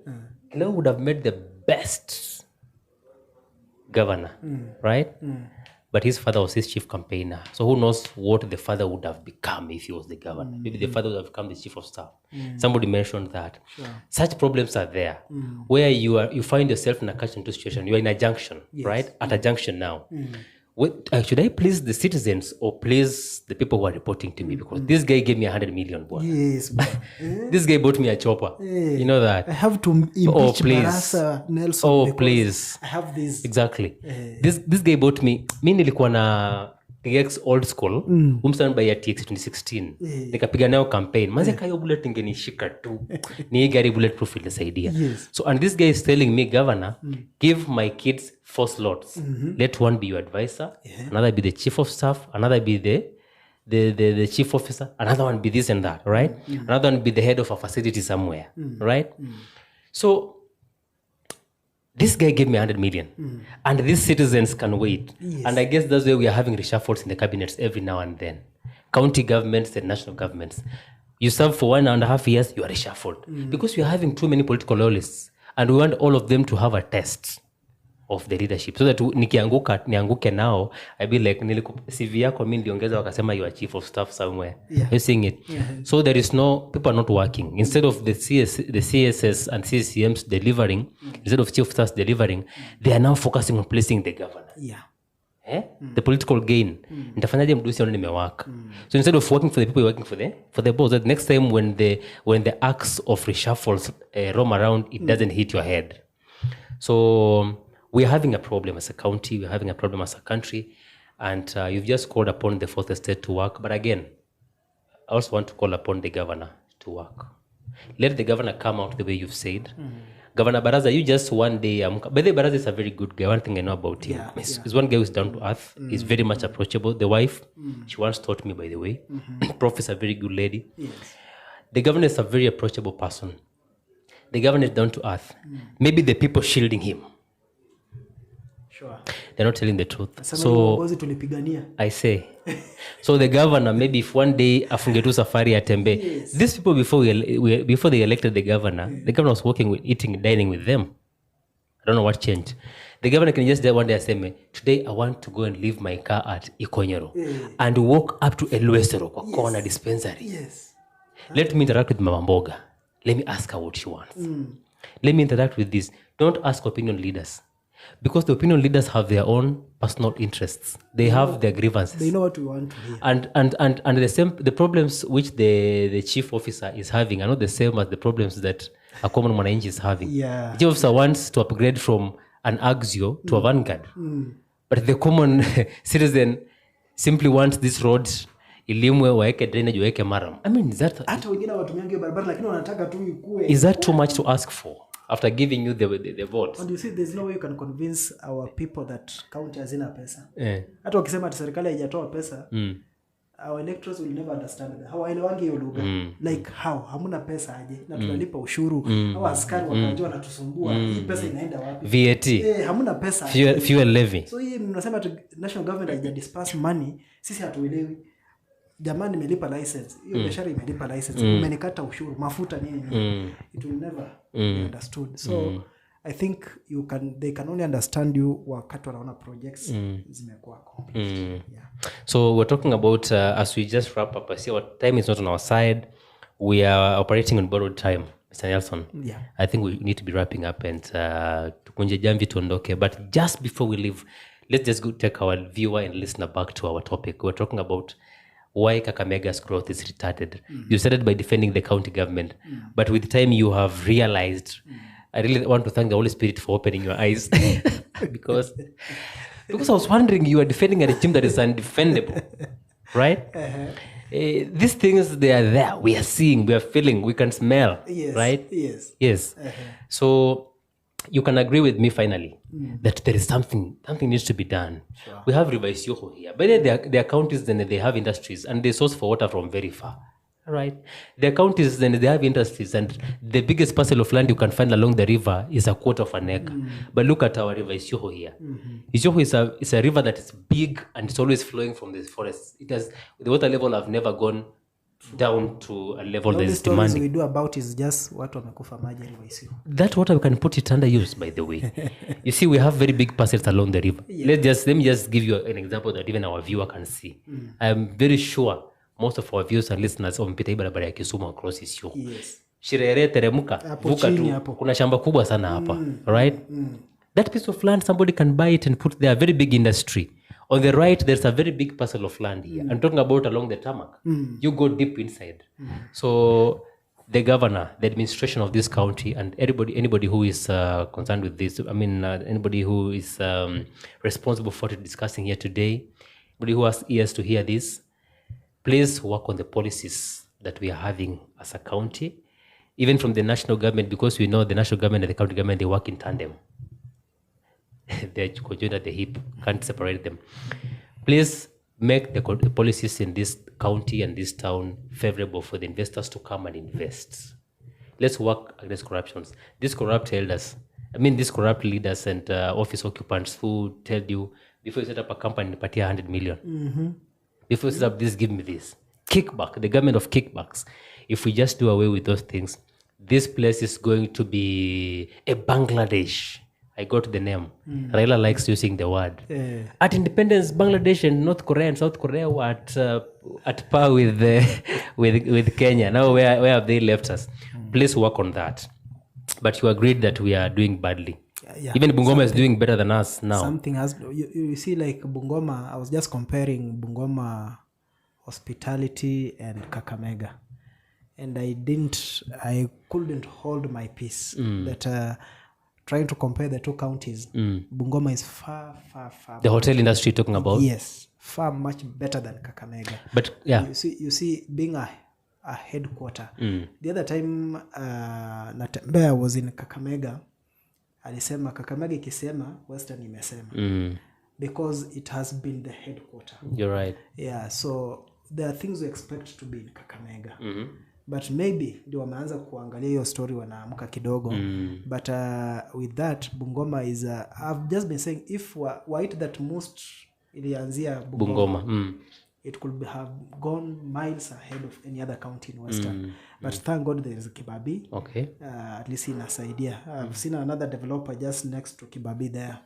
Cleo would have made the best governor, right? But his father was his chief campaigner. So who knows what the father would have become if he was the governor. Maybe the father would have become the chief of staff. Somebody mentioned that. Sure. Such problems are there, where you find yourself in a catch-22 situation. You are in a junction, right? At a junction now. Should I please the citizens or please the people who are reporting to me? Because this guy gave me 100 million. Boy. Yes. This guy bought me a chopper. You know that. I have to impeach Barasa Nelson. Please. I have this. Exactly. This guy bought me. Mi nilikuwa na TX old school. Umsan by TX 2016. Nikapiga nayo campaign. Manze kayo bullet ingenishika tu. Ni gari bulletproof ilisaidia. Yes. So and this guy is telling me, Governor, give my kids 4 slots. Let one be your advisor, another be the chief of staff, another be the chief officer, another one be this and that, right? Another one be the head of a facility somewhere, right? So this guy gave me 100 million, and these citizens can wait. Yes. And I guess that's why we are having reshuffles in the cabinets every now and then. County governments and national governments. You serve for 1.5 years, you are reshuffled. Because we are having too many political loyalists, and we want all of them to have a test of the leadership, so that nianguke now, I be like, CV yako mimi ndiongeza wakasema you are chief of staff somewhere. You're seeing it. So there is no, people are not working. Instead of the CSS and CCMs delivering, instead of chief of staff delivering, they are now focusing on placing the governor. the political gain. Nitafanyaje mdusi aone nimewaka. So instead of working for the people, you're working for the boss. That next time when the axe of reshuffles roam around, it doesn't hit your head. So we're having a problem as a county, we're having a problem as a country, and you've just called upon the fourth estate to work. But again, I also want to call upon the governor to work. Let the governor come out the way you've said. Governor Baraza, you just one day... By the way, Baraza is a very good guy. One thing I know about him. He's one guy who's down to earth. He's very much approachable. The wife, she once taught me, by the way. Prof is a very good lady. Yes. The governor is a very approachable person. The governor is down to earth. Maybe the people shielding him. Sure. They're not telling the truth. So I say... So the governor, maybe if one day afunge tu safari atembe, these people before they elected the governor was working with dining with them. I don't know what changed. The governor can just one day say, today I want to go and leave my car at Ikonyero and walk up to Elwesero, corner dispensary. Yes. Let me interact with Mama Mboga. Let me ask her what she wants. Let me interact with this. Don't ask opinion leaders. Because the opinion leaders have their own personal interests. They have their grievances. They know what we want to hear. And the problems which the chief officer is having are not the same as the problems that a common mwananchi is having. The chief officer wants to upgrade from an Axio to a Vanguard. But the common citizen simply wants this road ilimwe waeke drainage waeke maram. I mean, is that too much to ask for? After giving you the vote. And you see, there's no way you can convince our people that county hazina pesa. Hata wakisema ati serikali haijatoa pesa, our electors will never understand that. Hawaelewangi hiyo lugha. Like how? Hamuna pesa aje. Na tunalipa ushuru. Hawa askari wakajua na tusumbua. Hii pesa inaenda wapi? VAT. Hamuna pesa. Fuel levy. So hii mnasema national government haija disperse money, sisi hatuelewi. Jamani nimelipa license. Hiyo biashara imelipa license. Umenikata ushuru, mafuta nini. It will never be understood. So I think they can only understand you wakati wanaona projects zimekuwa complete. So we're talking about as we just wrap up, I see our time is not on our side. We are operating on borrowed time, Mr. Nelson. I think we need to be wrapping up and tukunje jamvi tuondoke. But just before we leave, let's just go take our viewer and listener back to our topic. We're talking about why Kakamega's growth is retarded. You started by defending the county government, but with time you have realized, I really want to thank the Holy Spirit for opening your eyes because I was wondering, you are defending a regime that is undefendable, right? These things, they are there. We are seeing, we are feeling, we can smell, right? Yes. So you can agree with me finally that there is something needs to be done. Sure. We have River Isiolo here. But their counties, then they have industries and they source for water from very far. Right? Their counties, then they have industries and the biggest parcel of land you can find along the river is a quarter of an acre. But look at our River Isiolo here. Isiolo is a river that is big and it's always flowing from the forest. The water level have never gone down to a level that is demanding. All we do about is just watu wamekufa maji River Isiolo. That water we can put it under use, by the way. You see, we have very big parcels along the river. Let me just give you an example that even our viewer can see. I'm very sure most of our viewers and listeners wamepita barabara ya Kisumu across Isiolo. Shirere teremuka, vuka tu. Kuna shamba kubwa sana hapa, right? That piece of land, somebody can buy it and put there a very big industry. On the right, there's a very big parcel of land here. I'm talking about along the tarmac. You go deep inside. So the governor, the administration of this county, and anybody who is concerned with this, anybody who is responsible for discussing here today, anybody who has ears to hear this, please work on the policies that we are having as a county, even from the national government, because we know the national government and the county government, they work in tandem. They're conjoined at the hip, can't separate them. Please make the policies in this county and this town favorable for the investors to come and invest. Let's work against corruptions. These corrupt leaders and office occupants who tell you, before you set up a company, pay 100 million. Before you set up this, give me this. Kickback, the government of kickbacks. If we just do away with those things, this place is going to be a Bangladesh. I got the name. Raila likes using the word. At independence, Bangladesh and North Korea and South Korea were at par with Kenya. Now where have they left us? Please work on that. But you agreed that we are doing badly. Yeah. Even Bungoma is doing better than us now. Something has, you see, like Bungoma, I was just comparing Bungoma hospitality and Kakamega, and I couldn't hold my peace that trying to compare the two counties, Bungoma is far the hotel industry talking about. Yes, far much better than Kakamega. But yeah, you see being a headquarter. The other time Natembea was in Kakamega, alisema Kakamega ikisema Western imesema, because it has been the headquarter. You're right. Yeah, so there are things we expect to be in Kakamega. But maybe ndio wameanza kuangalia hiyo story wanaamka kidogo. But with that, Bungoma is I've just been saying, if white that most ilianzia Bungoma. It could have gone miles ahead of any other county in Western. But thank God there is Kibabi. Okay. At least inasaidia. I've seen another developer just next to Kibabi there.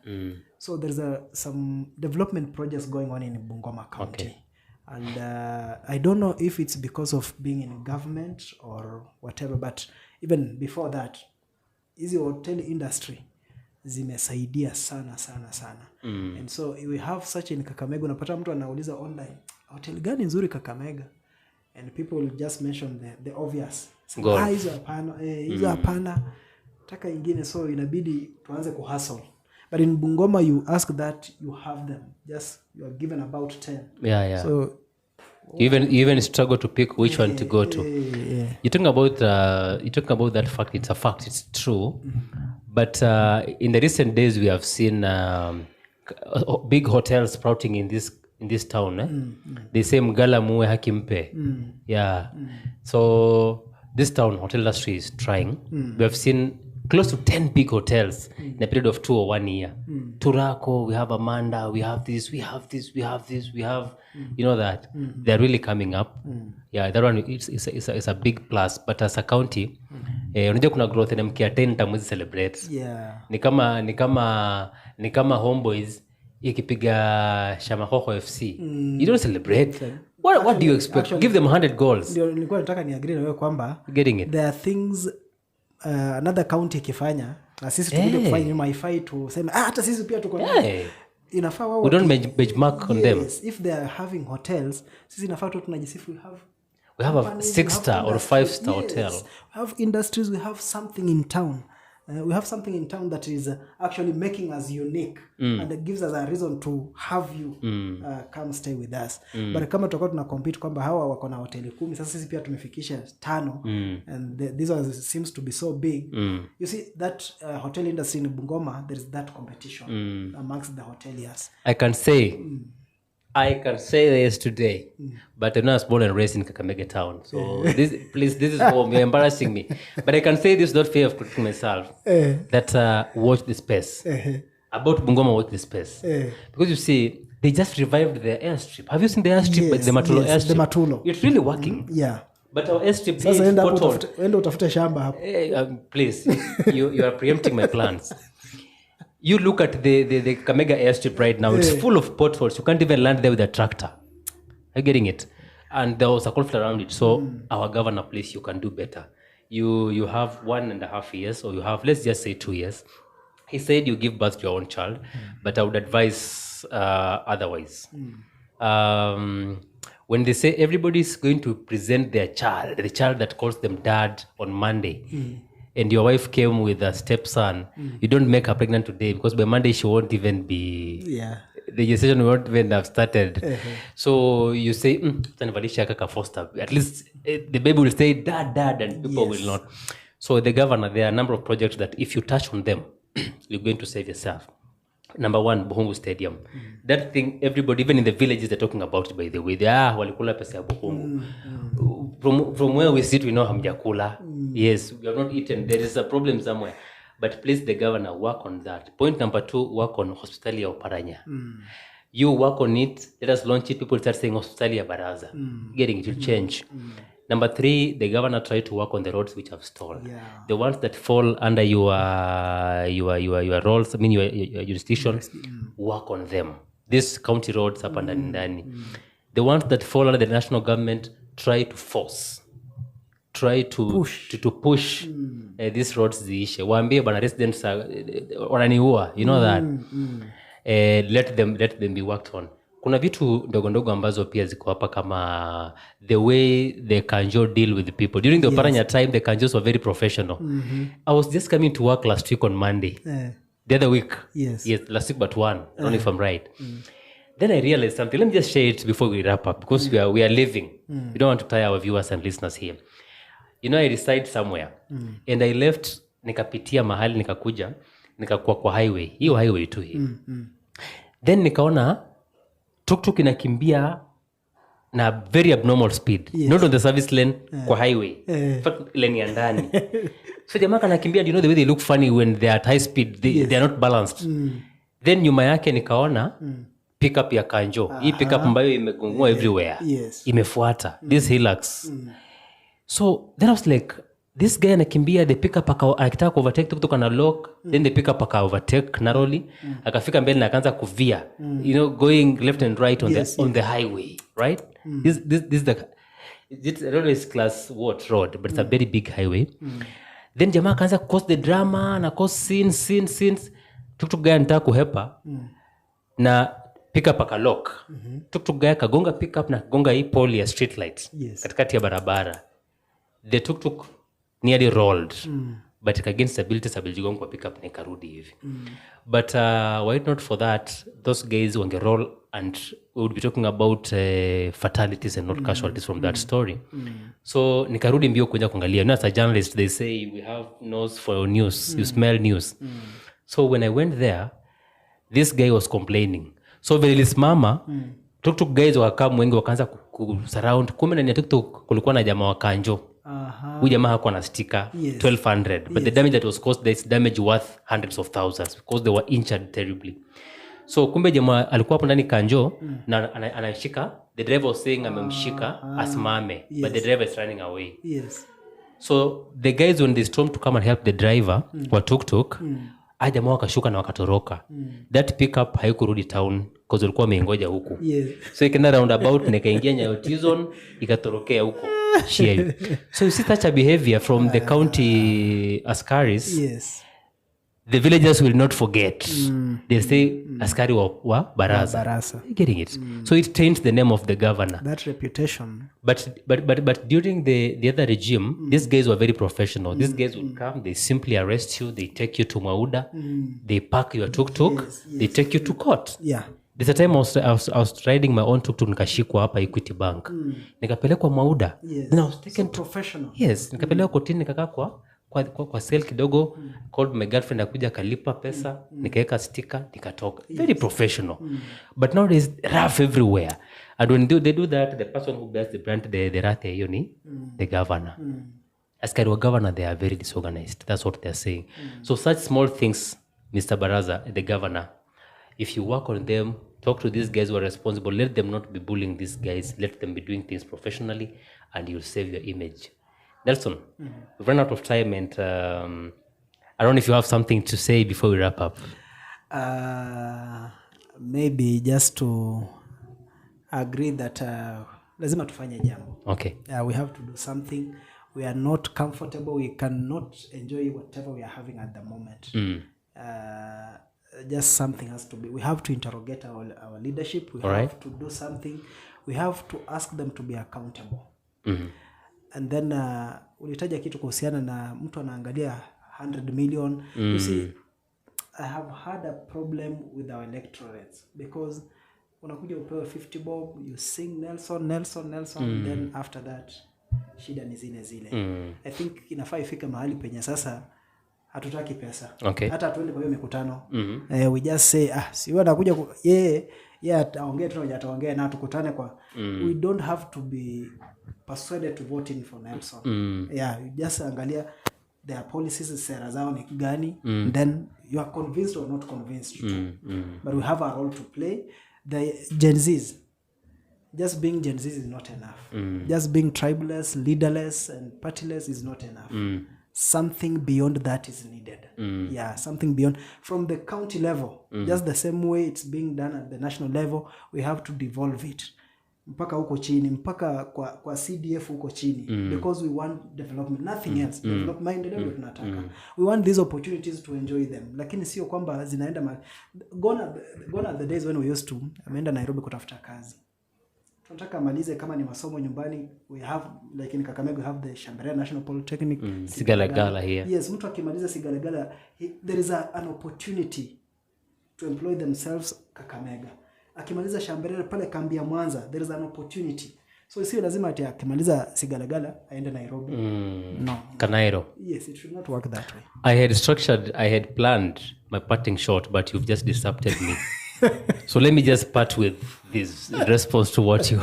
So there's some development projects going on in Bungoma County. Okay. And I don't know if it's because of being in government or whatever, but even before that, hizi hotel industry zimesaidia sana. And so we have such in Kakamega. Unapata mtu anauliza online, hotel gani nzuri Kakamega? And people will just mention the obvious. Hizo hapana, taka ingine, so inabidi tuanze kuhustle. But in Bungoma, you ask that, you have them. Just you are given about 10. Yeah. So you even struggle to pick which one to go to. Yeah. You're talking about that fact. It's a fact. It's true. But in the recent days, we have seen big hotels sprouting in this town. The same Mgala Muwe Hakimpe. Yeah. So this town hotel industry is trying. We have seen close to 10 big hotels in a period of 2 or 1 year. Turako, we have Amanda, we have this, we have you know that. They're really coming up. Yeah, that one is a big plus. But as a county, unajua kuna growth na mkia 10 tamu celebrate. Yeah. Ni kama Homeboys ikipiga Shamahoho FC. You don't celebrate. What do you expect? Actually, give them 100 goals. Ndio nilikuwa nataka ni agree na wewe kwamba getting it. There are things another county ikifanya na sisi tukuje kufanya nyuma, haifai tuseme hata sisi pia tuko nayo. Inafaa wao, we don't benchmark on them. If they are having hotels, sisi inafaa tu tunajisifu we have a 6-star or 5-star hotel. We have industries, we have something in town. We have something in town that is actually making us unique, and it gives us a reason to have you come stay with us. But kama tutakuwa tuna compete kwamba hawa wako na hoteli 10, sasa sisi pia tumefikisha 5, and this one seems to be so big. You see that hotel industry in Bungoma, there is that competition amongst the hoteliers. I can say this today, but I'm not born and raised in Kakamega town. So this is home. You're embarrassing me. But I can say this without fear of critiquing myself. That watch the space. About Bungoma, watch the space. Because you see, they just revived the airstrip. Have you seen the airstrip? Yes, the Matulo airstrip. The Matulo. It's really working. Yeah. But our airstrip Sasa is potholed. Enda utafute shamba hapo. Please, you are preempting my plans. You look at the Kakamega airstrip right now. It's full of potholes. You can't even land there with a tractor. Are you getting it? And there was a conflict around it. So our governor, please, you can do better. You have 1.5 years, or you have, let's just say 2 years. He said you give birth to your own child, but I would advise otherwise. When they say everybody's going to present their child, the child that calls them dad on Monday, and your wife came with a stepson, you don't make her pregnant today, because by Monday she won't even be... Yeah. The gestation won't even have started. So you say, at least the baby will say, dad, and people will not. So the governor, there are a number of projects that if you touch on them, you're going to save yourself. Number 1, Buhungu Stadium. That thing, everybody, even in the villages, they're talking about it, by the way. They walikula pesa ya Buhungu. From where we sit, we know hamjakula. Yes, we have not eaten. There is a problem somewhere. But please, the governor, work on that. Point number 2, work on Hospitalia Oparanya. You work on it. Let us launch it. People start saying Hospitalia Baraza. Getting it will change. Number 3, the governor tried to work on the roads which have stalled. Yeah. The ones that fall under your roles, I mean your jurisdiction, work on them. These county roads up and ndani. The ones that fall under the national government, try to force try to push these roads ziishe. Waambie bana residents wananiua, you know that. Let them be worked on. Kuna vitu ndogo ndogo ambazo pia ziko hapa kama the way the Kanjo deal with the people. During the Oparanya time, the Kanjos were very professional. I was just coming to work last week on Monday. The other week. Yes, last week but one. I don't know if I'm right. Then I realized something. Let me just share it before we wrap up because we are living. We don't want to tire our viewers and listeners here. You know, I reside somewhere and I left, nikapitia mahali, nikakuja, nikakuwa kwa highway. Hiyo highway tu hii. Then nikaona tuk-tuk inakimbia na very abnormal speed. Not on the service lane, kwa highway. In fact, lane ya ndani. So jamaa kanakimbia, you know the way they look funny when they are at high speed, they are not balanced. Then nyuma yake nikaona pickup ya Kanjo. Hii pickup ambayo imegongwa everywhere. Imefuata. This Hilux. So then I was like, this guy anakimbia, the pickup akitaka ku overtake tuk-tuk ana lock, then the pickup aka overtake narrowly, akafika mbele na akaanza kuvia, you know, going left and right on the highway, right? This it's I don't know, it's class what road, but it's a very big highway. Then jamaa akaanza cause the drama na cause scenes. Tuk-tuk guy anataka kuhepa na pickup aka lock. Tuk-tuk guy kagonga pickup na kagonga hii pole ya street light katikati ya barabara. The tuk-tuk nearly rolled, but against stability gongo kwa pickup na ikarudi hivi. But why not for that, those guys wange roll and we would be talking about fatalities and not casualties from that story. So nikarudi mbio kuja kuangalia. You know, as a journalist, they say we have nose for news. You smell news. So when I went there, this guy was complaining. So vile lisimama, tuk-tuk guys wakakaa wengi wakaanza kusurround. Kumbe ndani ya tuk-tuk kulikuwa na jamaa wa Kanjo. Huyu jamaa hakuwa na sticker 1200, but the damage that was caused, this damage worth hundreds of thousands because they were injured terribly. So kumbe jamaa alikuwa hapo ndani Kanjo na anashika, the driver was saying amemshika asimame, but the driver is running away. So the guys when they stormed to come and help the driver wa tuk-tuk, jamaa wakashuka na wakatoroka. That pickup haikurudi town because walikuwa wameingoja huku. So ikaenda roundabout na ikaingia Nyayo T-zone ikatorokea huko. So you see such a behavior from the county askaris. The villagers will not forget. They say askari wa baraza. Getting it? So it taints the name of the governor. That reputation. But during the other regime, these guys were very professional. These guys would come, they simply arrest you, they take you to Mauda, they park your tuk-tuk, they take you to court. There's a time I was riding my own tuk-tuk nikashikwa hapa Equity Bank. Nikapelekwa Mauda. Then I was taken professional. Nikapelekwa kotini nikakaa kwa sale kidogo, called my girlfriend akuja kalipa pesa, nikaeka sticker, nikatoka. Very professional. But nowadays rough everywhere. And when they do that, the person who bears the brand, the rate hiyo ni the governor. Askari wa governor, they are very disorganized. That's what they're saying. So such small things, Mr. Baraza, the governor, if you work on them, talk to these guys who are responsible, let them not be bullying these guys, let them be doing things professionally, and you'll save your image. Nelson, we've run out of time, and I don't know if you have something to say before we wrap up. Maybe just to agree that lazima tufanye jambo. Okay. We have to do something. We are not comfortable. We cannot enjoy whatever we are having at the moment. Just something has to be. We have to interrogate our leadership. We have to do something. We have to ask them to be accountable. And then ulitaja kitu kuhusiana na mtu anaangalia 100 million. You see, I have had a problem with our electorates because unakuja upewe 50 bob, you sing Nelson, then after that shida ni zile. I think inafaa ifike mahali penye sasa hatutaki pesa. Hata tuende kwa hiyo mikutano. We just say si wewe anakuja ataongea tu ataongea na tukutane kwa we don't have to be persuaded to vote in for Nelson. You just angalia their policies, sera zao ni gani, then you are convinced or not convinced. But we have a role to play. The Gen Zs, just being Gen Z is not enough. Just being tribalist, leaderless, and partyless is not enough. Something beyond that is needed. Something beyond. From the county level, just the same way it's being done at the national level, we have to devolve it. mpaka huko chini, mpaka kwa CDF huko chini, because we want development, nothing else. Maendeleo ndio tunataka. We want these opportunities to enjoy them, lakini sio kwamba zinaenda gone are the days when we used to ameenda Nairobi kutafuta kazi. Tunataka amalize kama ni masomo nyumbani. We have like in Kakamega we have the Shambere National Polytechnic, Sigalagala here. Yes, mtu akimaliza Sigalagala, there is an opportunity to employ themselves Kakamega. Akimaliza Shambere pale kambi ya Mwanza, there is an opportunity. So sio lazima ati akimaliza Sigalagala aende Nairobi. No. Kanairo. Yes, it should not work that way. I had planned my parting shot, but you've just disrupted me. So let me just part with this response to what you...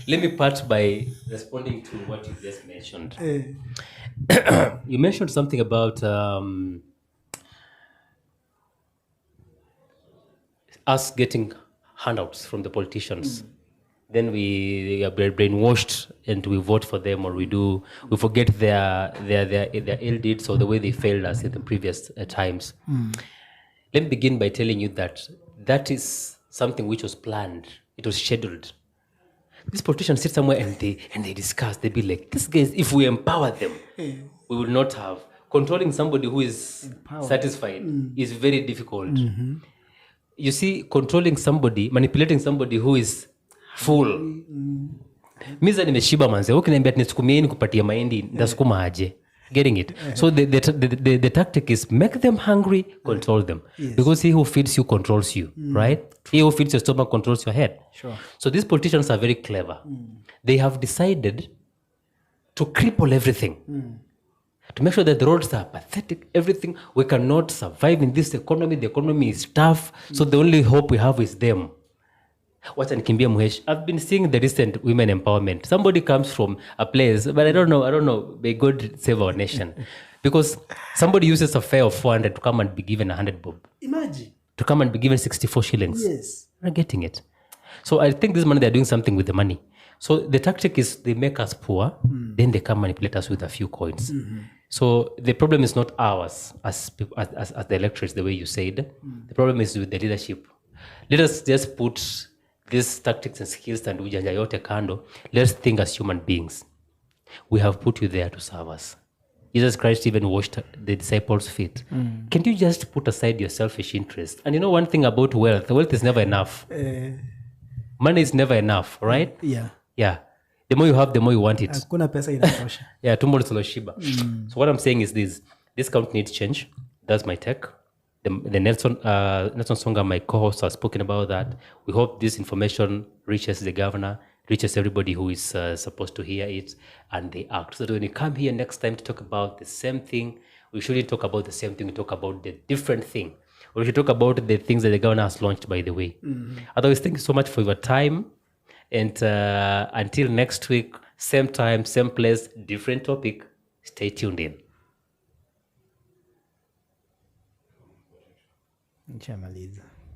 Let me part by responding to what you just mentioned. You mentioned something about us getting handouts from the politicians. Then we are brainwashed and we vote for them, or we forget their ill deeds or the way they failed us in the previous times. Let me begin by telling you that is something which was planned. It was scheduled. These politicians sit somewhere and they discuss. They be like, these guys, if we empower them, we will not have. Controlling somebody who is satisfied is very difficult. You see, controlling somebody, manipulating somebody who is full. Miza nimeshiba manze. Ukiniambia nisukumie nikupatie mahindi, ndasukuma aje. Getting it? So the tactic is make them hungry, control them. Yes. Because he who feeds you controls you, right? He who feeds your stomach controls your head. Sure. So these politicians are very clever. They have decided to cripple everything. To make sure that the roads are pathetic, everything. We cannot survive in this economy. The economy is tough. So the only hope we have is them. I've been seeing the recent women empowerment. Somebody comes from a place, but I don't know. May God save our nation. Because somebody uses a fare of 400 to come and be given 100 bob. Imagine. To come and be given 64 shillings. Yes. We're not getting it. So I think this money, they're doing something with the money. So the tactic is they make us poor, then they come manipulate us with a few coins. So the problem is not ours as the electorates, the way you said. The problem is with the leadership. Let us just put these tactics and skills and ujanja yote kando. Let's think as human beings. We have put you there to serve us. Jesus Christ even washed the disciples' feet. Can you just put aside your selfish interest? And you know one thing about wealth is never enough. Money is never enough, right? Yeah. Yeah. The more you have, the more you want it. Hakuna pesa inatosha. Yeah, tumbo lisilo-shiba. So what I'm saying is this count needs change. That's my take. The Nelson Songa, my co-host, has spoken about that. We hope this information reaches the governor, reaches everybody who is supposed to hear it, and they act. So that when you come here next time to talk about the same thing, we shouldn't talk about the same thing. We talk about the different thing. Or we should talk about the things that the governor has launched, by the way. Otherwise, thank you so much for your time. And until next week, same time, same place, different topic. Stay tuned in. Nchamaliza.